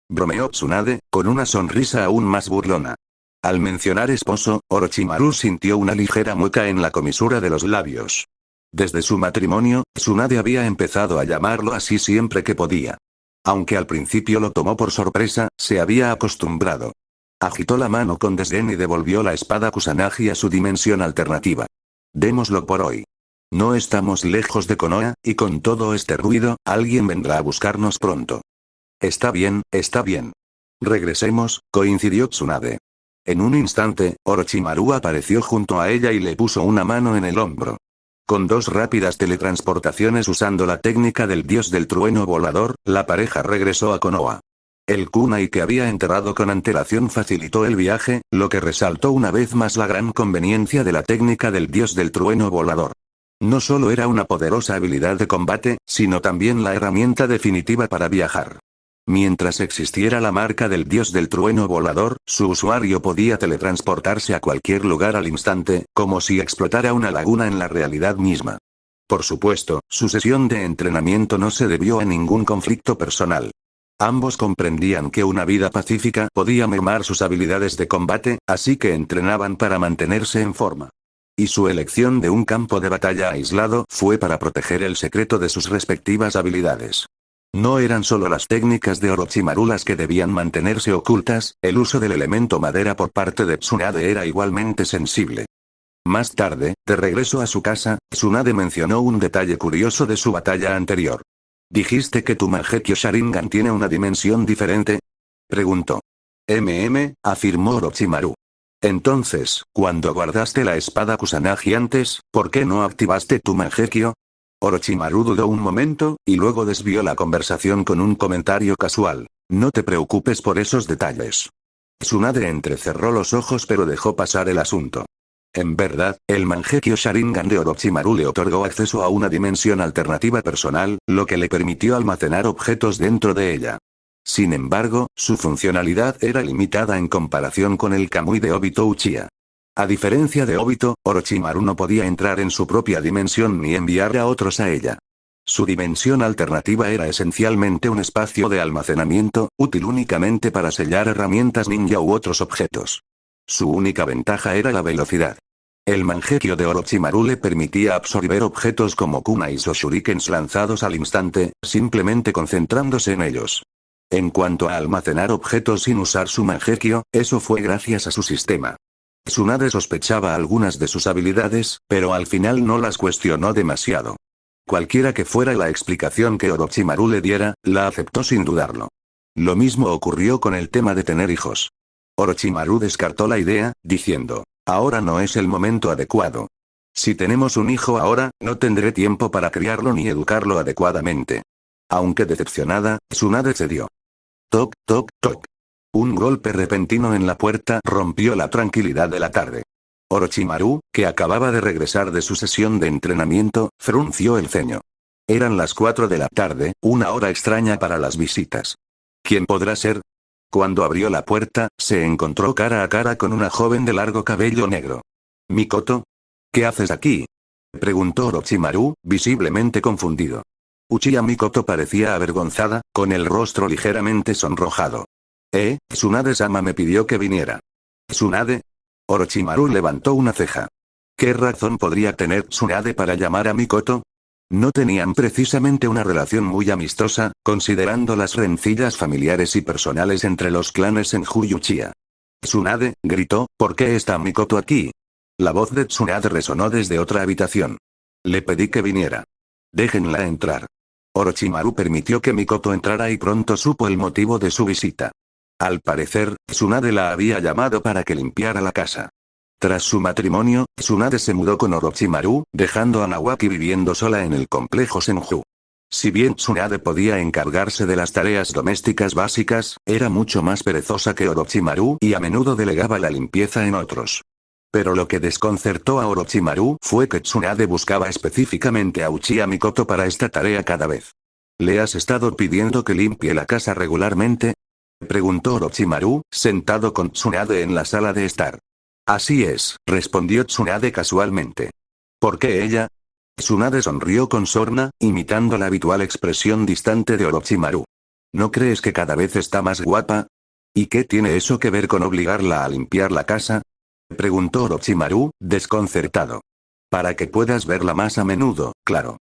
Speaker 1: Bromeó Tsunade, con una sonrisa aún más burlona. Al mencionar esposo, Orochimaru sintió una ligera mueca en la comisura de los labios. Desde su matrimonio, Tsunade había empezado a llamarlo así siempre que podía. Aunque al principio lo tomó por sorpresa, se había acostumbrado. Agitó la mano con desdén y devolvió la espada Kusanagi a su dimensión alternativa. Démoslo por hoy. No estamos lejos de Konoha, y con todo este ruido, alguien vendrá a buscarnos pronto. Está bien, está bien. Regresemos, coincidió Tsunade. En un instante, Orochimaru apareció junto a ella y le puso una mano en el hombro. Con 2 rápidas teletransportaciones usando la técnica del dios del trueno volador, la pareja regresó a Konoha. El kunai que había enterrado con antelación facilitó el viaje, lo que resaltó una vez más la gran conveniencia de la técnica del dios del trueno volador. No solo era una poderosa habilidad de combate, sino también la herramienta definitiva para viajar. Mientras existiera la marca del dios del trueno volador, su usuario podía teletransportarse a cualquier lugar al instante, como si explotara una laguna en la realidad misma. Por supuesto, su sesión de entrenamiento no se debió a ningún conflicto personal. Ambos comprendían que una vida pacífica podía mermar sus habilidades de combate, así que entrenaban para mantenerse en forma. Y su elección de un campo de batalla aislado fue para proteger el secreto de sus respectivas habilidades. No eran solo las técnicas de Orochimaru las que debían mantenerse ocultas, el uso del elemento madera por parte de Tsunade era igualmente sensible. Más tarde, de regreso a su casa, Tsunade mencionó un detalle curioso de su batalla anterior. ¿Dijiste que tu Mangekyo Sharingan tiene una dimensión diferente? Preguntó. Afirmó Orochimaru. Entonces, cuando guardaste la espada Kusanagi antes, ¿por qué no activaste tu Mangekyo? Orochimaru dudó un momento, y luego desvió la conversación con un comentario casual. No te preocupes por esos detalles. Tsunade entrecerró los ojos pero dejó pasar el asunto. En verdad, el Mangekyo Sharingan de Orochimaru le otorgó acceso a una dimensión alternativa personal, lo que le permitió almacenar objetos dentro de ella. Sin embargo, su funcionalidad era limitada en comparación con el Kamui de Obito Uchiha. A diferencia de Obito, Orochimaru no podía entrar en su propia dimensión ni enviar a otros a ella. Su dimensión alternativa era esencialmente un espacio de almacenamiento, útil únicamente para sellar herramientas ninja u otros objetos. Su única ventaja era la velocidad. El Mangekyo de Orochimaru le permitía absorber objetos como kunais o shurikens lanzados al instante, simplemente concentrándose en ellos. En cuanto a almacenar objetos sin usar su Mangekyo, eso fue gracias a su sistema. Tsunade sospechaba algunas de sus habilidades, pero al final no las cuestionó demasiado. Cualquiera que fuera la explicación que Orochimaru le diera, la aceptó sin dudarlo. Lo mismo ocurrió con el tema de tener hijos. Orochimaru descartó la idea, diciendo, ahora no es el momento adecuado. Si tenemos un hijo ahora, no tendré tiempo para criarlo ni educarlo adecuadamente. Aunque decepcionada, Tsunade cedió. Toc, toc, toc. Un golpe repentino en la puerta rompió la tranquilidad de la tarde. Orochimaru, que acababa de regresar de su sesión de entrenamiento, frunció el ceño. Eran las 4 de la tarde, una hora extraña para las visitas. ¿Quién podrá ser? Cuando abrió la puerta, se encontró cara a cara con una joven de largo cabello negro. ¿Mikoto? ¿Qué haces aquí? Preguntó Orochimaru, visiblemente confundido. Uchiha Mikoto parecía avergonzada, con el rostro ligeramente sonrojado. Tsunade-sama me pidió que viniera. ¿Tsunade? Orochimaru levantó una ceja. ¿Qué razón podría tener Tsunade para llamar a Mikoto? No tenían precisamente una relación muy amistosa, considerando las rencillas familiares y personales entre los clanes Senju y Uchiha. Tsunade, gritó, ¿por qué está Mikoto aquí? La voz de Tsunade resonó desde otra habitación. Le pedí que viniera. Déjenla entrar. Orochimaru permitió que Mikoto entrara y pronto supo el motivo de su visita. Al parecer, Tsunade la había llamado para que limpiara la casa. Tras su matrimonio, Tsunade se mudó con Orochimaru, dejando a Nawaki viviendo sola en el complejo Senju. Si bien Tsunade podía encargarse de las tareas domésticas básicas, era mucho más perezosa que Orochimaru y a menudo delegaba la limpieza en otros. Pero lo que desconcertó a Orochimaru fue que Tsunade buscaba específicamente a Uchiha Mikoto para esta tarea cada vez. ¿Le has estado pidiendo que limpie la casa regularmente? Preguntó Orochimaru, sentado con Tsunade en la sala de estar. Así es, respondió Tsunade casualmente. ¿Por qué ella? Tsunade sonrió con sorna, imitando la habitual expresión distante de Orochimaru. ¿No crees que cada vez está más guapa? ¿Y qué tiene eso que ver con obligarla a limpiar la casa? Preguntó Orochimaru, desconcertado. Para que puedas verla más a menudo, claro.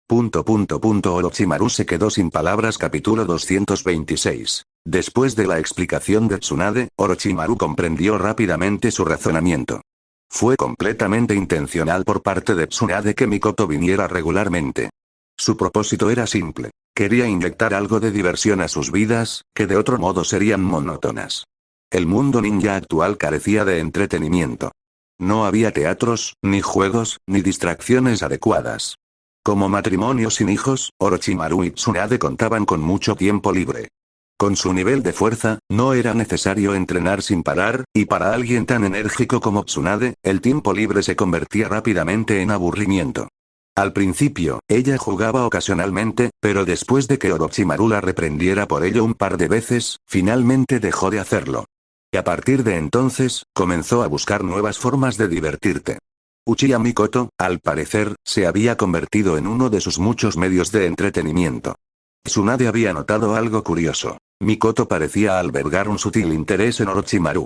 Speaker 1: Orochimaru se quedó sin palabras. Capítulo 226. Después de la explicación de Tsunade, Orochimaru comprendió rápidamente su razonamiento. Fue completamente intencional por parte de Tsunade que Mikoto viniera regularmente. Su propósito era simple. Quería inyectar algo de diversión a sus vidas, que de otro modo serían monótonas. El mundo ninja actual carecía de entretenimiento. No había teatros, ni juegos, ni distracciones adecuadas. Como matrimonio sin hijos, Orochimaru y Tsunade contaban con mucho tiempo libre. Con su nivel de fuerza, no era necesario entrenar sin parar, y para alguien tan enérgico como Tsunade, el tiempo libre se convertía rápidamente en aburrimiento. Al principio, ella jugaba ocasionalmente, pero después de que Orochimaru la reprendiera por ello un par de veces, finalmente dejó de hacerlo. Y a partir de entonces, comenzó a buscar nuevas formas de divertirte. Uchiha Mikoto, al parecer, se había convertido en uno de sus muchos medios de entretenimiento. Tsunade había notado algo curioso. Mikoto parecía albergar un sutil interés en Orochimaru.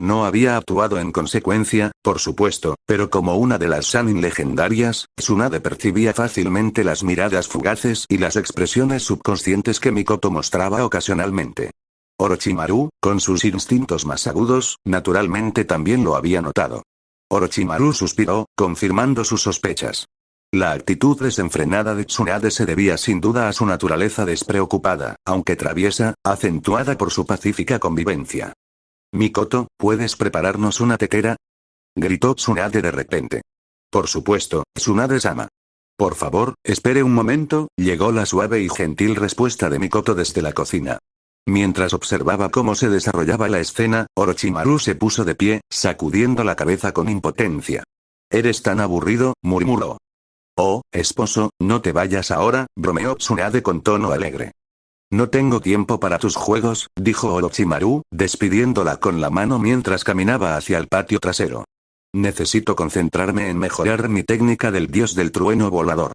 Speaker 1: No había actuado en consecuencia, por supuesto, pero como una de las Sannin legendarias, Tsunade percibía fácilmente las miradas fugaces y las expresiones subconscientes que Mikoto mostraba ocasionalmente. Orochimaru, con sus instintos más agudos, naturalmente también lo había notado. Orochimaru suspiró, confirmando sus sospechas. La actitud desenfrenada de Tsunade se debía sin duda a su naturaleza despreocupada, aunque traviesa, acentuada por su pacífica convivencia. «Mikoto, ¿puedes prepararnos una tetera?», gritó Tsunade de repente. «Por supuesto, Tsunade-sama. Por favor, espere un momento», llegó la suave y gentil respuesta de Mikoto desde la cocina. Mientras observaba cómo se desarrollaba la escena, Orochimaru se puso de pie, sacudiendo la cabeza con impotencia. «Eres tan aburrido», murmuró. «Oh, esposo, no te vayas ahora», bromeó Tsunade con tono alegre. «No tengo tiempo para tus juegos», dijo Orochimaru, despidiéndola con la mano mientras caminaba hacia el patio trasero. «Necesito concentrarme en mejorar mi técnica del dios del trueno volador».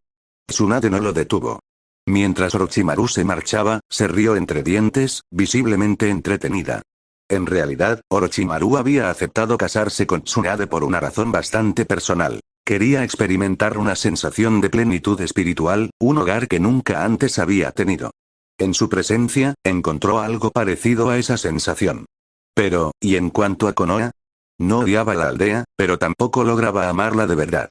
Speaker 1: Tsunade no lo detuvo. Mientras Orochimaru se marchaba, se rió entre dientes, visiblemente entretenida. En realidad, Orochimaru había aceptado casarse con Tsunade por una razón bastante personal. Quería experimentar una sensación de plenitud espiritual, un hogar que nunca antes había tenido. En su presencia, encontró algo parecido a esa sensación. Pero, ¿y en cuanto a Konoha? No odiaba la aldea, pero tampoco lograba amarla de verdad.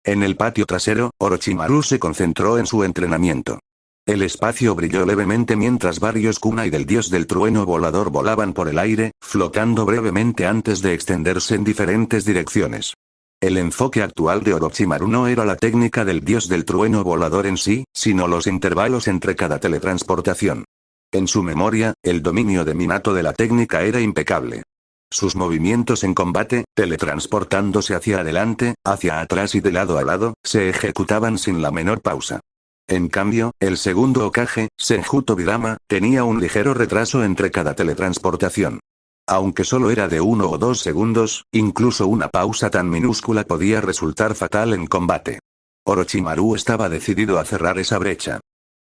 Speaker 1: En el patio trasero, Orochimaru se concentró en su entrenamiento. El espacio brilló levemente mientras varios kunai del dios del trueno volador volaban por el aire, flotando brevemente antes de extenderse en diferentes direcciones. El enfoque actual de Orochimaru no era la técnica del dios del trueno volador en sí, sino los intervalos entre cada teletransportación. En su memoria, el dominio de Minato de la técnica era impecable. Sus movimientos en combate, teletransportándose hacia adelante, hacia atrás y de lado a lado, se ejecutaban sin la menor pausa. En cambio, el segundo Hokage, Senju Tobirama, tenía un ligero retraso entre cada teletransportación. Aunque solo era de 1 o 2 segundos, incluso una pausa tan minúscula podía resultar fatal en combate. Orochimaru estaba decidido a cerrar esa brecha.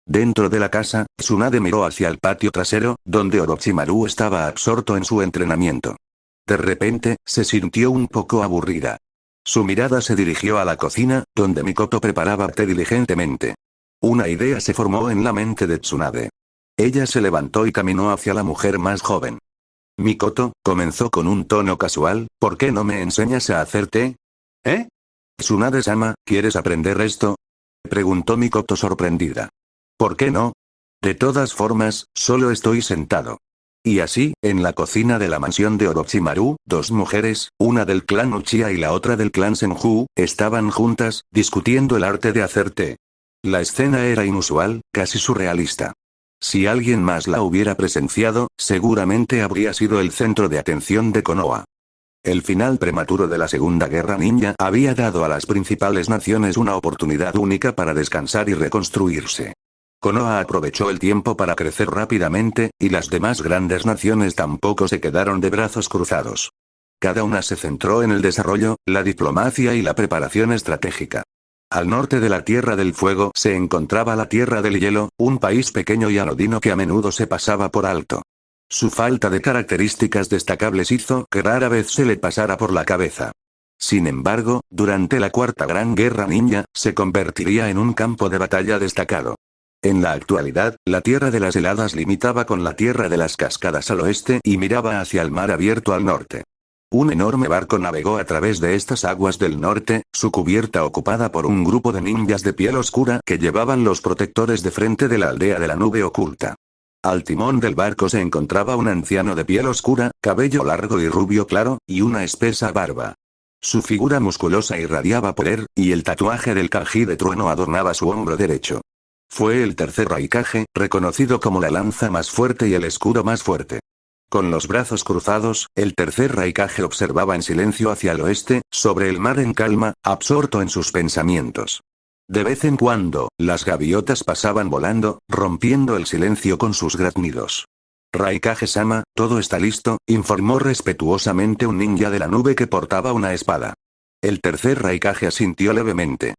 Speaker 1: Dentro de la casa, Tsunade miró hacia el patio trasero, donde Orochimaru estaba absorto en su entrenamiento. De repente, se sintió un poco aburrida. Su mirada se dirigió a la cocina, donde Mikoto preparaba té diligentemente. Una idea se formó en la mente de Tsunade. Ella se levantó y caminó hacia la mujer más joven. «Mikoto», comenzó con un tono casual, «¿por qué no me enseñas a hacer té?». «¿Eh? Tsunade-sama, ¿quieres aprender esto?», preguntó Mikoto sorprendida. «¿Por qué no? De todas formas, solo estoy sentado». Y así, en la cocina de la mansión de Orochimaru, dos mujeres, una del clan Uchiha y la otra del clan Senju, estaban juntas, discutiendo el arte de hacer té. La escena era inusual, casi surrealista. Si alguien más la hubiera presenciado, seguramente habría sido el centro de atención de Konoha. El final prematuro de la Segunda Guerra Ninja había dado a las principales naciones una oportunidad única para descansar y reconstruirse. Konoha aprovechó el tiempo para crecer rápidamente, y las demás grandes naciones tampoco se quedaron de brazos cruzados. Cada una se centró en el desarrollo, la diplomacia y la preparación estratégica. Al norte de la Tierra del Fuego se encontraba la Tierra del Hielo, un país pequeño y anodino que a menudo se pasaba por alto. Su falta de características destacables hizo que rara vez se le pasara por la cabeza. Sin embargo, durante la Cuarta Gran Guerra Ninja, se convertiría en un campo de batalla destacado. En la actualidad, la Tierra de las Heladas limitaba con la Tierra de las Cascadas al oeste y miraba hacia el mar abierto al norte. Un enorme barco navegó a través de estas aguas del norte, su cubierta ocupada por un grupo de ninjas de piel oscura que llevaban los protectores de frente de la aldea de la nube oculta. Al timón del barco se encontraba un anciano de piel oscura, cabello largo y rubio claro, y una espesa barba. Su figura musculosa irradiaba poder, y el tatuaje del kanji de trueno adornaba su hombro derecho. Fue el tercer Raikage, reconocido como la lanza más fuerte y el escudo más fuerte. Con los brazos cruzados, el tercer Raikage observaba en silencio hacia el oeste, sobre el mar en calma, absorto en sus pensamientos. De vez en cuando, las gaviotas pasaban volando, rompiendo el silencio con sus graznidos. Raikage-sama, todo está listo, informó respetuosamente un ninja de la nube que portaba una espada. El tercer Raikage asintió levemente.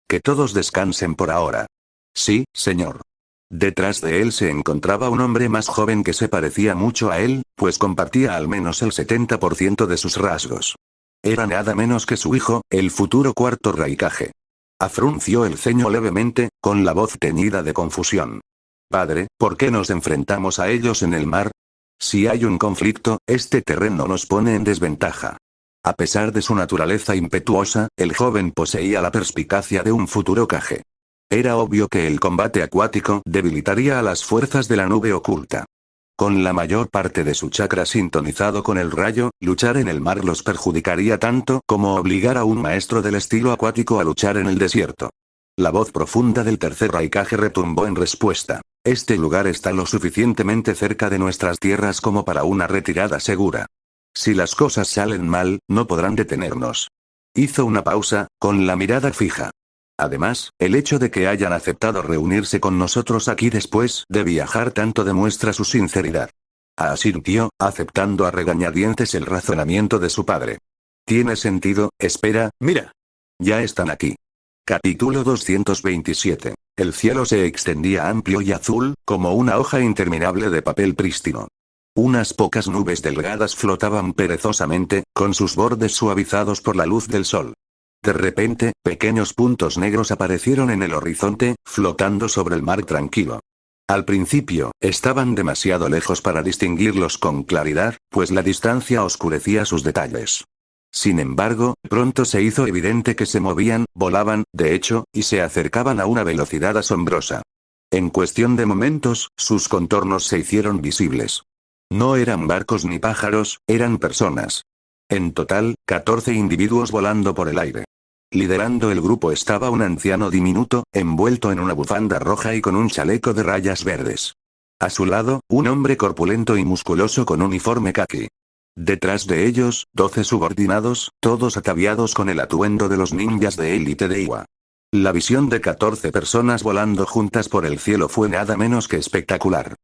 Speaker 1: Que todos descansen por ahora. Sí, señor. Detrás de él se encontraba un hombre más joven que se parecía mucho a él, pues compartía al menos el 70% de sus rasgos. Era nada menos que su hijo, el futuro cuarto Raikage. Afrunció el ceño levemente, con la voz teñida de confusión. Padre, ¿por qué nos enfrentamos a ellos en el mar? Si hay un conflicto, este terreno nos pone en desventaja. A pesar de su naturaleza impetuosa, el joven poseía la perspicacia de un futuro Kage. Era obvio que el combate acuático debilitaría a las fuerzas de la nube oculta. Con la mayor parte de su chakra sintonizado con el rayo, luchar en el mar los perjudicaría tanto como obligar a un maestro del estilo acuático a luchar en el desierto. La voz profunda del tercer Raikage retumbó en respuesta. Este lugar está lo suficientemente cerca de nuestras tierras como para una retirada segura. Si las cosas salen mal, no podrán detenernos. Hizo una pausa, con la mirada fija. Además, el hecho de que hayan aceptado reunirse con nosotros aquí después de viajar tanto demuestra su sinceridad. Asintió, aceptando a regañadientes el razonamiento de su padre. Tiene sentido, espera, mira. Ya están aquí. Capítulo 227. El cielo se extendía amplio y azul, como una hoja interminable de papel prístino. Unas pocas nubes delgadas flotaban perezosamente, con sus bordes suavizados por la luz del sol. De repente, pequeños puntos negros aparecieron en el horizonte, flotando sobre el mar tranquilo. Al principio, estaban demasiado lejos para distinguirlos con claridad, pues la distancia oscurecía sus detalles. Sin embargo, pronto se hizo evidente que se movían, volaban, de hecho, y se acercaban a una velocidad asombrosa. En cuestión de momentos, sus contornos se hicieron visibles. No eran barcos ni pájaros, eran personas. En total, 14 individuos volando por el aire. Liderando el grupo estaba un anciano diminuto, envuelto en una bufanda roja y con un chaleco de rayas verdes. A su lado, un hombre corpulento y musculoso con uniforme caqui. Detrás de ellos, 12 subordinados, todos ataviados con el atuendo de los ninjas de élite de Iwa. La visión de 14 personas volando juntas por el cielo fue nada menos que espectacular.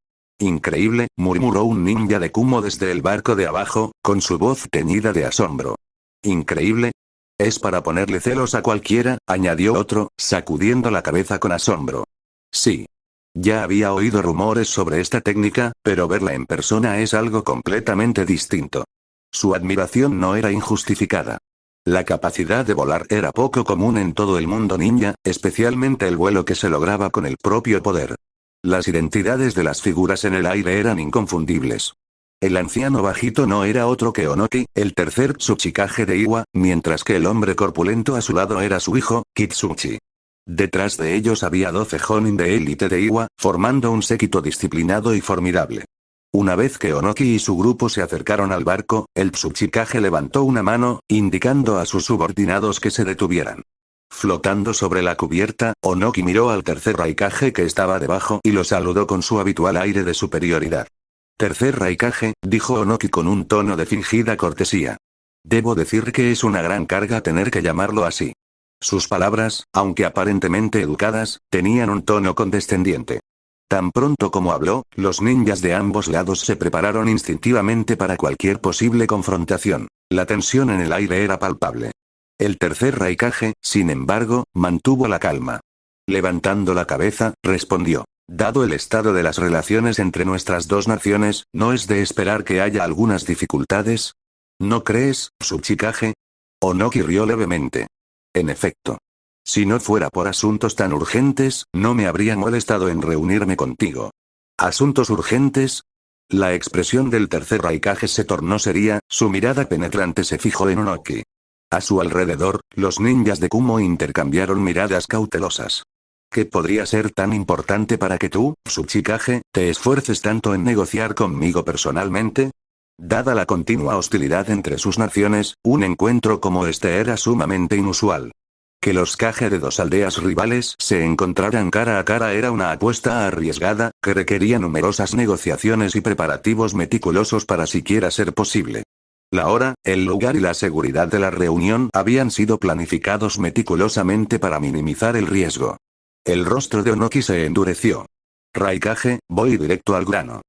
Speaker 1: Increíble, murmuró un ninja de Kumo desde el barco de abajo, con su voz teñida de asombro. Increíble. Es para ponerle celos a cualquiera, añadió otro, sacudiendo la cabeza con asombro. Sí. Ya había oído rumores sobre esta técnica, pero verla en persona es algo completamente distinto. Su admiración no era injustificada. La capacidad de volar era poco común en todo el mundo ninja, especialmente el vuelo que se lograba con el propio poder. Las identidades de las figuras en el aire eran inconfundibles. El anciano bajito no era otro que Onoki, el tercer Tsuchikage de Iwa, mientras que el hombre corpulento a su lado era su hijo, Kitsuchi. Detrás de ellos había 12 Jonin de élite de Iwa, formando un séquito disciplinado y formidable. Una vez que Onoki y su grupo se acercaron al barco, el Tsuchikage levantó una mano, indicando a sus subordinados que se detuvieran. Flotando sobre la cubierta, Onoki miró al tercer Raikage que estaba debajo y lo saludó con su habitual aire de superioridad. Tercer Raikage, dijo Onoki con un tono de fingida cortesía. Debo decir que es una gran carga tener que llamarlo así. Sus palabras, aunque aparentemente educadas, tenían un tono condescendiente. Tan pronto como habló, los ninjas de ambos lados se prepararon instintivamente para cualquier posible confrontación. La tensión en el aire era palpable. El tercer Raikage, sin embargo, mantuvo la calma. Levantando la cabeza, respondió. Dado el estado de las relaciones entre nuestras dos naciones, ¿no es de esperar que haya algunas dificultades? ¿No crees, Tsuchikage? Onoki rió levemente. En efecto. Si no fuera por asuntos tan urgentes, no me habría molestado en reunirme contigo. ¿Asuntos urgentes? La expresión del tercer Raikage se tornó seria, su mirada penetrante se fijó en Onoki. A su alrededor, los ninjas de Kumo intercambiaron miradas cautelosas. ¿Qué podría ser tan importante para que tú, Tsuchikage, te esfuerces tanto en negociar conmigo personalmente? Dada la continua hostilidad entre sus naciones, un encuentro como este era sumamente inusual. Que los Kage de dos aldeas rivales se encontraran cara a cara era una apuesta arriesgada, que requería numerosas negociaciones y preparativos meticulosos para siquiera ser posible. La hora, el lugar y la seguridad de la reunión habían sido planificados meticulosamente para minimizar el riesgo. El rostro de Onoki se endureció. Raikage, voy directo al grano.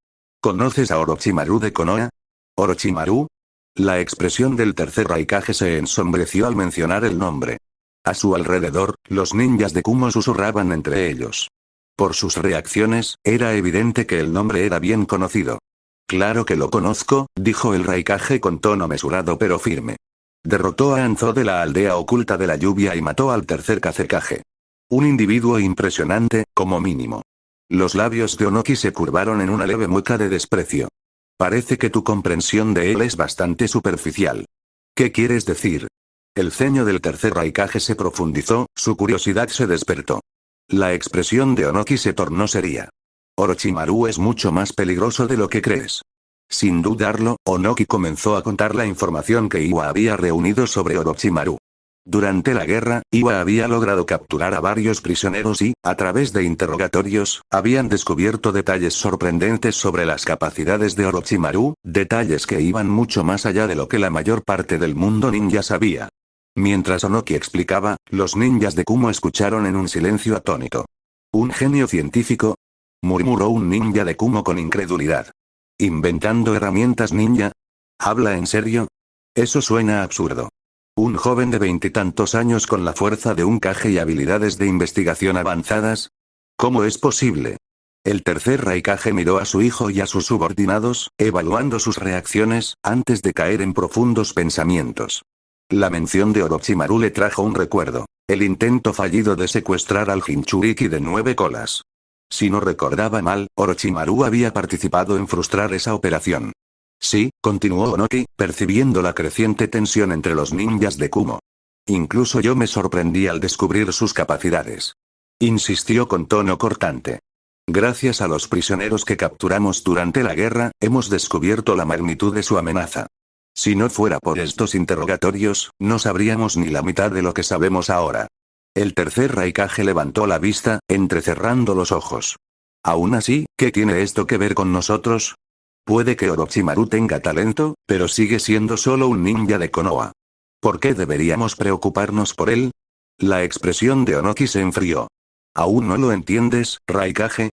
Speaker 1: ¿Conoces a Orochimaru de Konoha? ¿Orochimaru? La expresión del tercer Raikage se ensombreció al mencionar el nombre. A su alrededor, los ninjas de Kumo susurraban entre ellos. Por sus reacciones, era evidente que el nombre era bien conocido. Claro que lo conozco, dijo el Raikage con tono mesurado pero firme. Derrotó a Anzo de la aldea oculta de la lluvia y mató al tercer Kazekage. Un individuo impresionante, como mínimo. Los labios de Onoki se curvaron en una leve mueca de desprecio. Parece que tu comprensión de él es bastante superficial. ¿Qué quieres decir? El ceño del tercer Raikage se profundizó, su curiosidad se despertó. La expresión de Onoki se tornó seria. Orochimaru es mucho más peligroso de lo que crees. Sin dudarlo, Onoki comenzó a contar la información que Iwa había reunido sobre Orochimaru. Durante la guerra, Iwa había logrado capturar a varios prisioneros y, a través de interrogatorios, habían descubierto detalles sorprendentes sobre las capacidades de Orochimaru, detalles que iban mucho más allá de lo que la mayor parte del mundo ninja sabía. Mientras Onoki explicaba, los ninjas de Kumo escucharon en un silencio atónito. ¿Un genio científico?, murmuró un ninja de Kumo con incredulidad. ¿Inventando herramientas ninja? ¿Habla en serio? Eso suena absurdo. ¿Un joven de veintitantos años con la fuerza de un Kage y habilidades de investigación avanzadas? ¿Cómo es posible? El tercer Raikage miró a su hijo y a sus subordinados, evaluando sus reacciones, antes de caer en profundos pensamientos. La mención de Orochimaru le trajo un recuerdo. El intento fallido de secuestrar al Jinchuriki de 9 colas. Si no recordaba mal, Orochimaru había participado en frustrar esa operación. Sí, continuó Onoki, percibiendo la creciente tensión entre los ninjas de Kumo. Incluso yo me sorprendí al descubrir sus capacidades. Insistió con tono cortante. Gracias a los prisioneros que capturamos durante la guerra, hemos descubierto la magnitud de su amenaza. Si no fuera por estos interrogatorios, no sabríamos ni la mitad de lo que sabemos ahora. El tercer Raikage levantó la vista, entrecerrando los ojos. Aún así, ¿qué tiene esto que ver con nosotros? Puede que Orochimaru tenga talento, pero sigue siendo solo un ninja de Konoha. ¿Por qué deberíamos preocuparnos por él? La expresión de Onoki se enfrió. ¿Aún no lo entiendes, Raikage?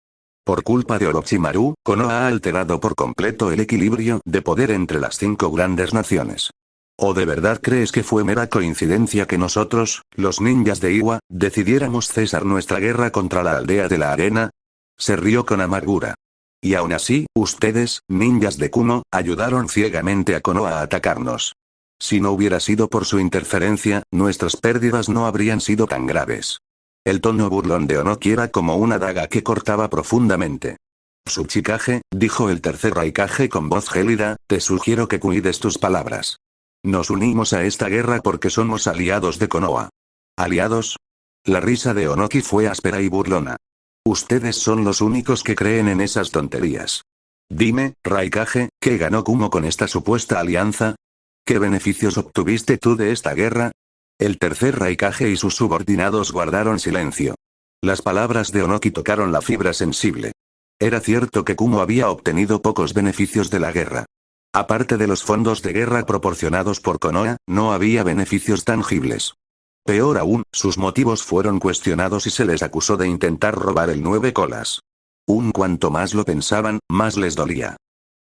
Speaker 1: Por culpa de Orochimaru, Konoha ha alterado por completo el equilibrio de poder entre las 5 grandes naciones. ¿O de verdad crees que fue mera coincidencia que nosotros, los ninjas de Iwa, decidiéramos cesar nuestra guerra contra la aldea de la arena? Se rió con amargura. Y aún así, ustedes, ninjas de Kumo, ayudaron ciegamente a Konoha a atacarnos. Si no hubiera sido por su interferencia, nuestras pérdidas no habrían sido tan graves. El tono burlón de Onoki era como una daga que cortaba profundamente. Tsuchikage, dijo el tercer Raikage con voz gélida, te sugiero que cuides tus palabras. Nos unimos a esta guerra porque somos aliados de Konoha. ¿Aliados? La risa de Onoki fue áspera y burlona. Ustedes son los únicos que creen en esas tonterías. Dime, Raikage, ¿qué ganó Kumo con esta supuesta alianza? ¿Qué beneficios obtuviste tú de esta guerra? El tercer Raikage y sus subordinados guardaron silencio. Las palabras de Onoki tocaron la fibra sensible. Era cierto que Kumo había obtenido pocos beneficios de la guerra. Aparte de los fondos de guerra proporcionados por Konoha, no había beneficios tangibles. Peor aún, sus motivos fueron cuestionados y se les acusó de intentar robar el 9 colas. Cuanto más lo pensaban, más les dolía.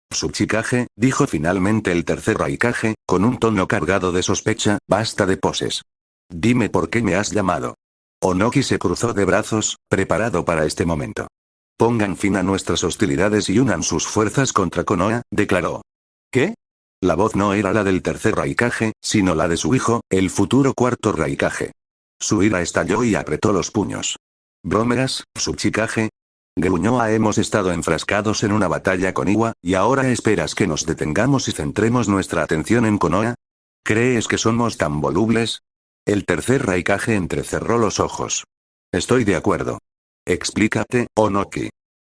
Speaker 1: Tsuchikage, dijo finalmente el tercer Raikage, con un tono cargado de sospecha, basta de poses. Dime por qué me has llamado. Onoki se cruzó de brazos, preparado para este momento. Pongan fin a nuestras hostilidades y unan sus fuerzas contra Konoha, declaró. ¿Qué? La voz no era la del tercer Raikage, sino la de su hijo, el futuro cuarto Raikage. Su ira estalló y apretó los puños. ¿Bromeas, Tsuchikage? Gruñó. Hemos estado enfrascados en una batalla con Iwa, y ahora esperas que nos detengamos y centremos nuestra atención en Konoha. ¿Crees que somos tan volubles? El tercer Raikage entrecerró los ojos. Estoy de acuerdo. Explícate, Onoki.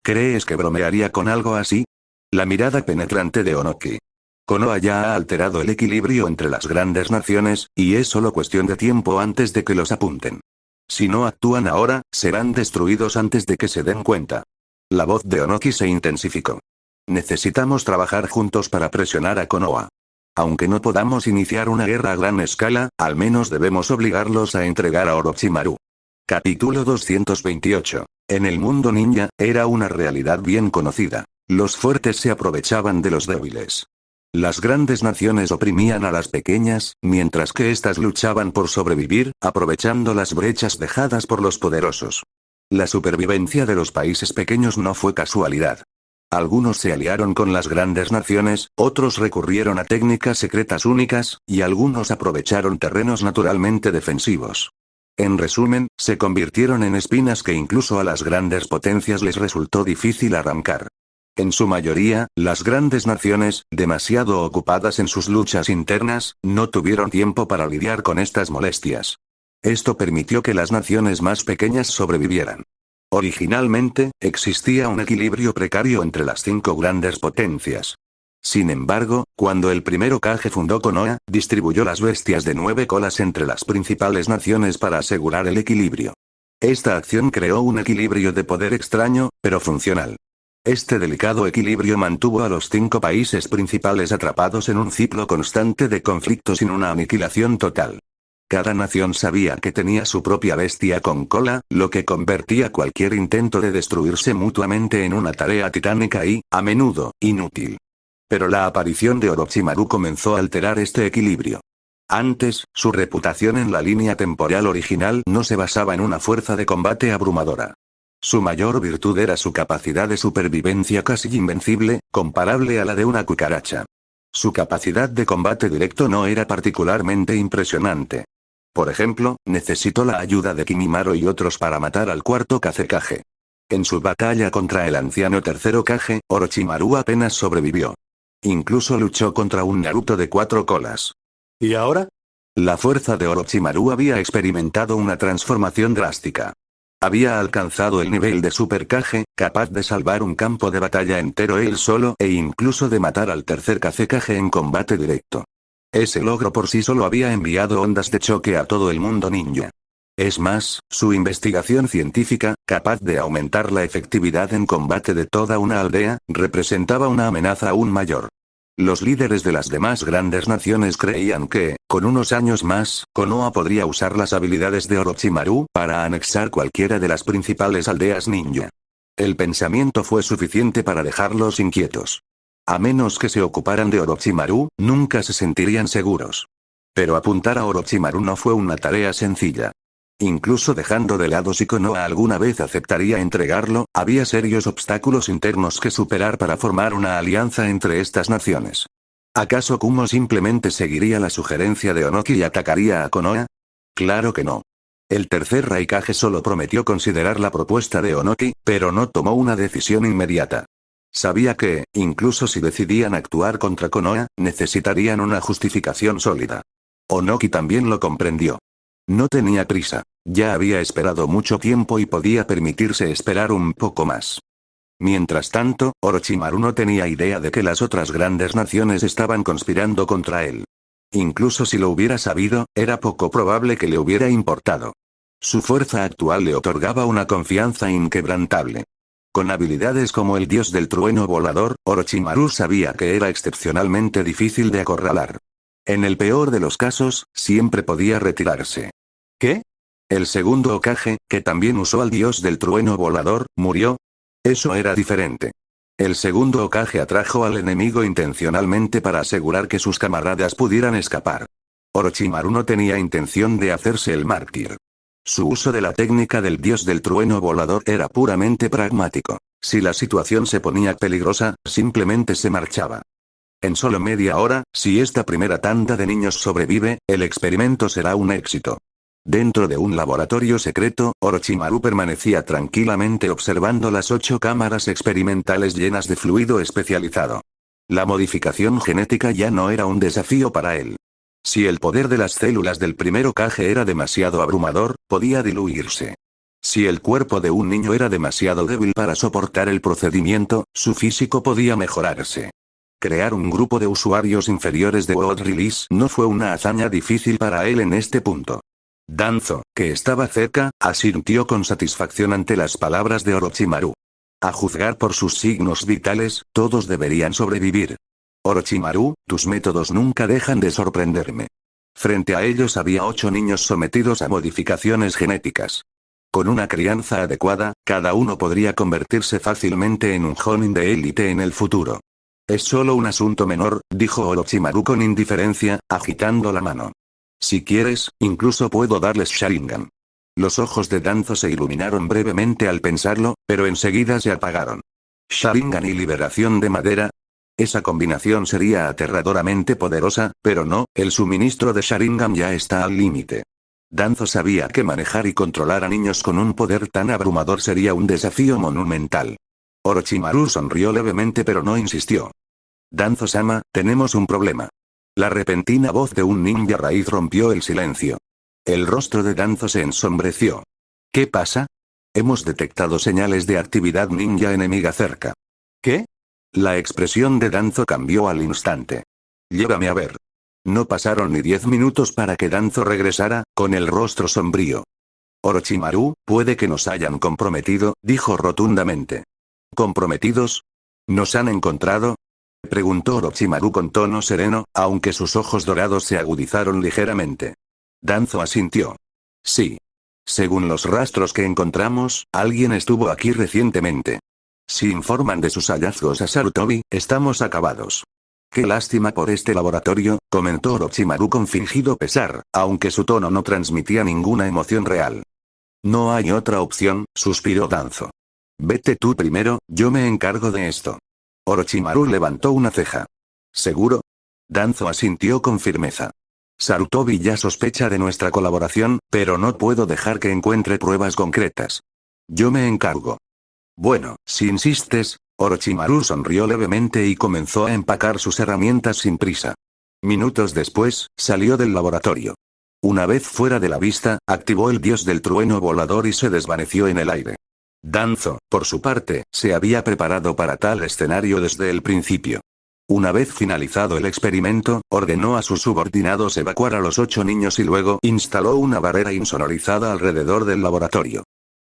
Speaker 1: ¿Crees que bromearía con algo así? La mirada penetrante de Onoki. Konoha ya ha alterado el equilibrio entre las grandes naciones, y es solo cuestión de tiempo antes de que los apunten. Si no actúan ahora, serán destruidos antes de que se den cuenta. La voz de Onoki se intensificó. Necesitamos trabajar juntos para presionar a Konoha. Aunque no podamos iniciar una guerra a gran escala, al menos debemos obligarlos a entregar a Orochimaru. Capítulo 228. En el mundo ninja, era una realidad bien conocida. Los fuertes se aprovechaban de los débiles. Las grandes naciones oprimían a las pequeñas, mientras que éstas luchaban por sobrevivir, aprovechando las brechas dejadas por los poderosos. La supervivencia de los países pequeños no fue casualidad. Algunos se aliaron con las grandes naciones, otros recurrieron a técnicas secretas únicas, y algunos aprovecharon terrenos naturalmente defensivos. En resumen, se convirtieron en espinas que incluso a las grandes potencias les resultó difícil arrancar. En su mayoría, las grandes naciones, demasiado ocupadas en sus luchas internas, no tuvieron tiempo para lidiar con estas molestias. Esto permitió que las naciones más pequeñas sobrevivieran. Originalmente, existía un equilibrio precario entre las 5 grandes potencias. Sin embargo, cuando el primer Hokage fundó Konoha, distribuyó las bestias de 9 colas entre las principales naciones para asegurar el equilibrio. Esta acción creó un equilibrio de poder extraño, pero funcional. Este delicado equilibrio mantuvo a los 5 países principales atrapados en un ciclo constante de conflictos sin una aniquilación total. Cada nación sabía que tenía su propia bestia con cola, lo que convertía cualquier intento de destruirse mutuamente en una tarea titánica y, a menudo, inútil. Pero la aparición de Orochimaru comenzó a alterar este equilibrio. Antes, su reputación en la línea temporal original no se basaba en una fuerza de combate abrumadora. Su mayor virtud era su capacidad de supervivencia casi invencible, comparable a la de una cucaracha. Su capacidad de combate directo no era particularmente impresionante. Por ejemplo, necesitó la ayuda de Kimimaro y otros para matar al cuarto Kazekage. En su batalla contra el anciano tercero Kage, Orochimaru apenas sobrevivió. Incluso luchó contra un Naruto de 4 colas.
Speaker 2: ¿Y ahora?
Speaker 1: La fuerza de Orochimaru había experimentado una transformación drástica. Había alcanzado el nivel de Super Kage, capaz de salvar un campo de batalla entero él solo e incluso de matar al tercer Kazekage en combate directo. Ese logro por sí solo había enviado ondas de choque a todo el mundo ninja. Es más, su investigación científica, capaz de aumentar la efectividad en combate de toda una aldea, representaba una amenaza aún mayor. Los líderes de las demás grandes naciones creían que, con unos años más, Konoha podría usar las habilidades de Orochimaru para anexar cualquiera de las principales aldeas ninja. El pensamiento fue suficiente para dejarlos inquietos. A menos que se ocuparan de Orochimaru, nunca se sentirían seguros. Pero apuntar a Orochimaru no fue una tarea sencilla. Incluso dejando de lado si Konoha alguna vez aceptaría entregarlo, había serios obstáculos internos que superar para formar una alianza entre estas naciones. ¿Acaso Kumo simplemente seguiría la sugerencia de Onoki y atacaría a Konoha? Claro que no. El tercer Raikage solo prometió considerar la propuesta de Onoki, pero no tomó una decisión inmediata. Sabía que, incluso si decidían actuar contra Konoha, necesitarían una justificación sólida. Onoki también lo comprendió. No tenía prisa. Ya había esperado mucho tiempo y podía permitirse esperar un poco más. Mientras tanto, Orochimaru no tenía idea de que las otras grandes naciones estaban conspirando contra él. Incluso si lo hubiera sabido, era poco probable que le hubiera importado. Su fuerza actual le otorgaba una confianza inquebrantable. Con habilidades como el dios del trueno volador, Orochimaru sabía que era excepcionalmente difícil de acorralar. En el peor de los casos, siempre podía retirarse.
Speaker 2: ¿Qué?
Speaker 1: El segundo Hokage, que también usó al dios del trueno volador, murió. Eso era diferente. El segundo Hokage atrajo al enemigo intencionalmente para asegurar que sus camaradas pudieran escapar. Orochimaru no tenía intención de hacerse el mártir. Su uso de la técnica del dios del trueno volador era puramente pragmático. Si la situación se ponía peligrosa, simplemente se marchaba. En solo media hora, si esta primera tanda de niños sobrevive, el experimento será un éxito. Dentro de un laboratorio secreto, Orochimaru permanecía tranquilamente observando las 8 cámaras experimentales llenas de fluido especializado. La modificación genética ya no era un desafío para él. Si el poder de las células del primer Hokage era demasiado abrumador, podía diluirse. Si el cuerpo de un niño era demasiado débil para soportar el procedimiento, su físico podía mejorarse. Crear un grupo de usuarios inferiores de WOD Release no fue una hazaña difícil para él en este punto. Danzo, que estaba cerca, asintió con satisfacción ante las palabras de Orochimaru. A juzgar por sus signos vitales, todos deberían sobrevivir. Orochimaru, tus métodos nunca dejan de sorprenderme. Frente a ellos había 8 niños sometidos a modificaciones genéticas. Con una crianza adecuada, cada uno podría convertirse fácilmente en un Jonin de élite en el futuro. Es solo un asunto menor, dijo Orochimaru con indiferencia, agitando la mano. Si quieres, incluso puedo darles Sharingan. Los ojos de Danzo se iluminaron brevemente al pensarlo, pero enseguida se apagaron. Sharingan y liberación de madera. Esa combinación sería aterradoramente poderosa, pero no, el suministro de Sharingan ya está al límite. Danzo sabía que manejar y controlar a niños con un poder tan abrumador sería un desafío monumental. Orochimaru sonrió levemente pero no insistió. Danzo-sama, tenemos un problema. La repentina voz de un ninja raíz rompió el silencio. El rostro de Danzo se ensombreció. ¿Qué pasa? Hemos detectado señales de actividad ninja enemiga cerca. ¿Qué? La expresión de Danzo cambió al instante. Llévame a ver. No pasaron ni 10 minutos para que Danzo regresara, con el rostro sombrío. Orochimaru, puede que nos hayan comprometido, dijo rotundamente. ¿Comprometidos? ¿Nos han encontrado? Preguntó Orochimaru con tono sereno, aunque sus ojos dorados se agudizaron ligeramente. Danzo asintió. Sí. Según los rastros que encontramos, alguien estuvo aquí recientemente. Si informan de sus hallazgos a Sarutobi, estamos acabados. Qué lástima por este laboratorio, comentó Orochimaru con fingido pesar, aunque su tono no transmitía ninguna emoción real. No hay otra opción, suspiró Danzo. Vete tú primero, yo me encargo de esto. Orochimaru levantó una ceja. ¿Seguro? Danzo asintió con firmeza. Sarutobi ya sospecha de nuestra colaboración, pero no puedo dejar que encuentre pruebas concretas. Yo me encargo. Bueno, si insistes. Orochimaru sonrió levemente y comenzó a empacar sus herramientas sin prisa. Minutos después, salió del laboratorio. Una vez fuera de la vista, activó el dios del trueno volador y se desvaneció en el aire. Danzo, por su parte, se había preparado para tal escenario desde el principio. Una vez finalizado el experimento, ordenó a sus subordinados evacuar a los 8 niños y luego instaló una barrera insonorizada alrededor del laboratorio.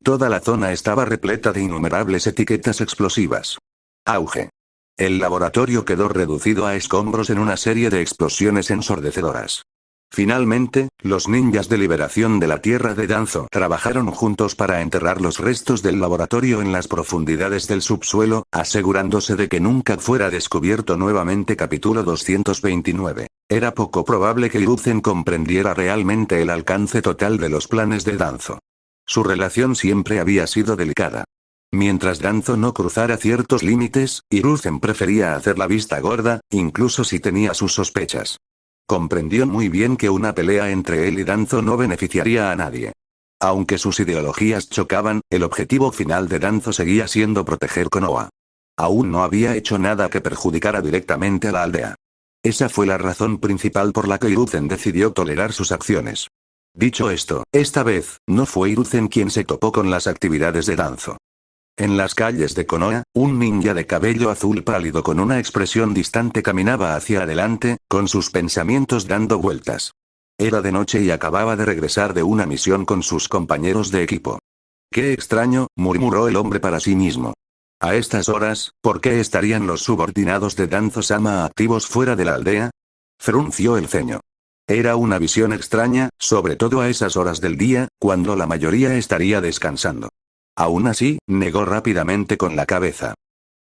Speaker 1: Toda la zona estaba repleta de innumerables etiquetas explosivas. Auge. El laboratorio quedó reducido a escombros en una serie de explosiones ensordecedoras. Finalmente, los ninjas de liberación de la tierra de Danzo trabajaron juntos para enterrar los restos del laboratorio en las profundidades del subsuelo, asegurándose de que nunca fuera descubierto nuevamente. Capítulo 229. Era poco probable que Hiruzen comprendiera realmente el alcance total de los planes de Danzo. Su relación siempre había sido delicada. Mientras Danzo no cruzara ciertos límites, Hiruzen prefería hacer la vista gorda, incluso si tenía sus sospechas. Comprendió muy bien que una pelea entre él y Danzo no beneficiaría a nadie. Aunque sus ideologías chocaban, el objetivo final de Danzo seguía siendo proteger Konoha. Aún no había hecho nada que perjudicara directamente a la aldea. Esa fue la razón principal por la que Hiruzen decidió tolerar sus acciones. Dicho esto, esta vez, no fue Hiruzen quien se topó con las actividades de Danzo. En las calles de Konoha, un ninja de cabello azul pálido con una expresión distante caminaba hacia adelante, con sus pensamientos dando vueltas. Era de noche y acababa de regresar de una misión con sus compañeros de equipo. Qué extraño, murmuró el hombre para sí mismo. A estas horas, ¿por qué estarían los subordinados de Danzo-sama activos fuera de la aldea? Frunció el ceño. Era una visión extraña, sobre todo a esas horas del día, cuando la mayoría estaría descansando. Aún así, negó rápidamente con la cabeza.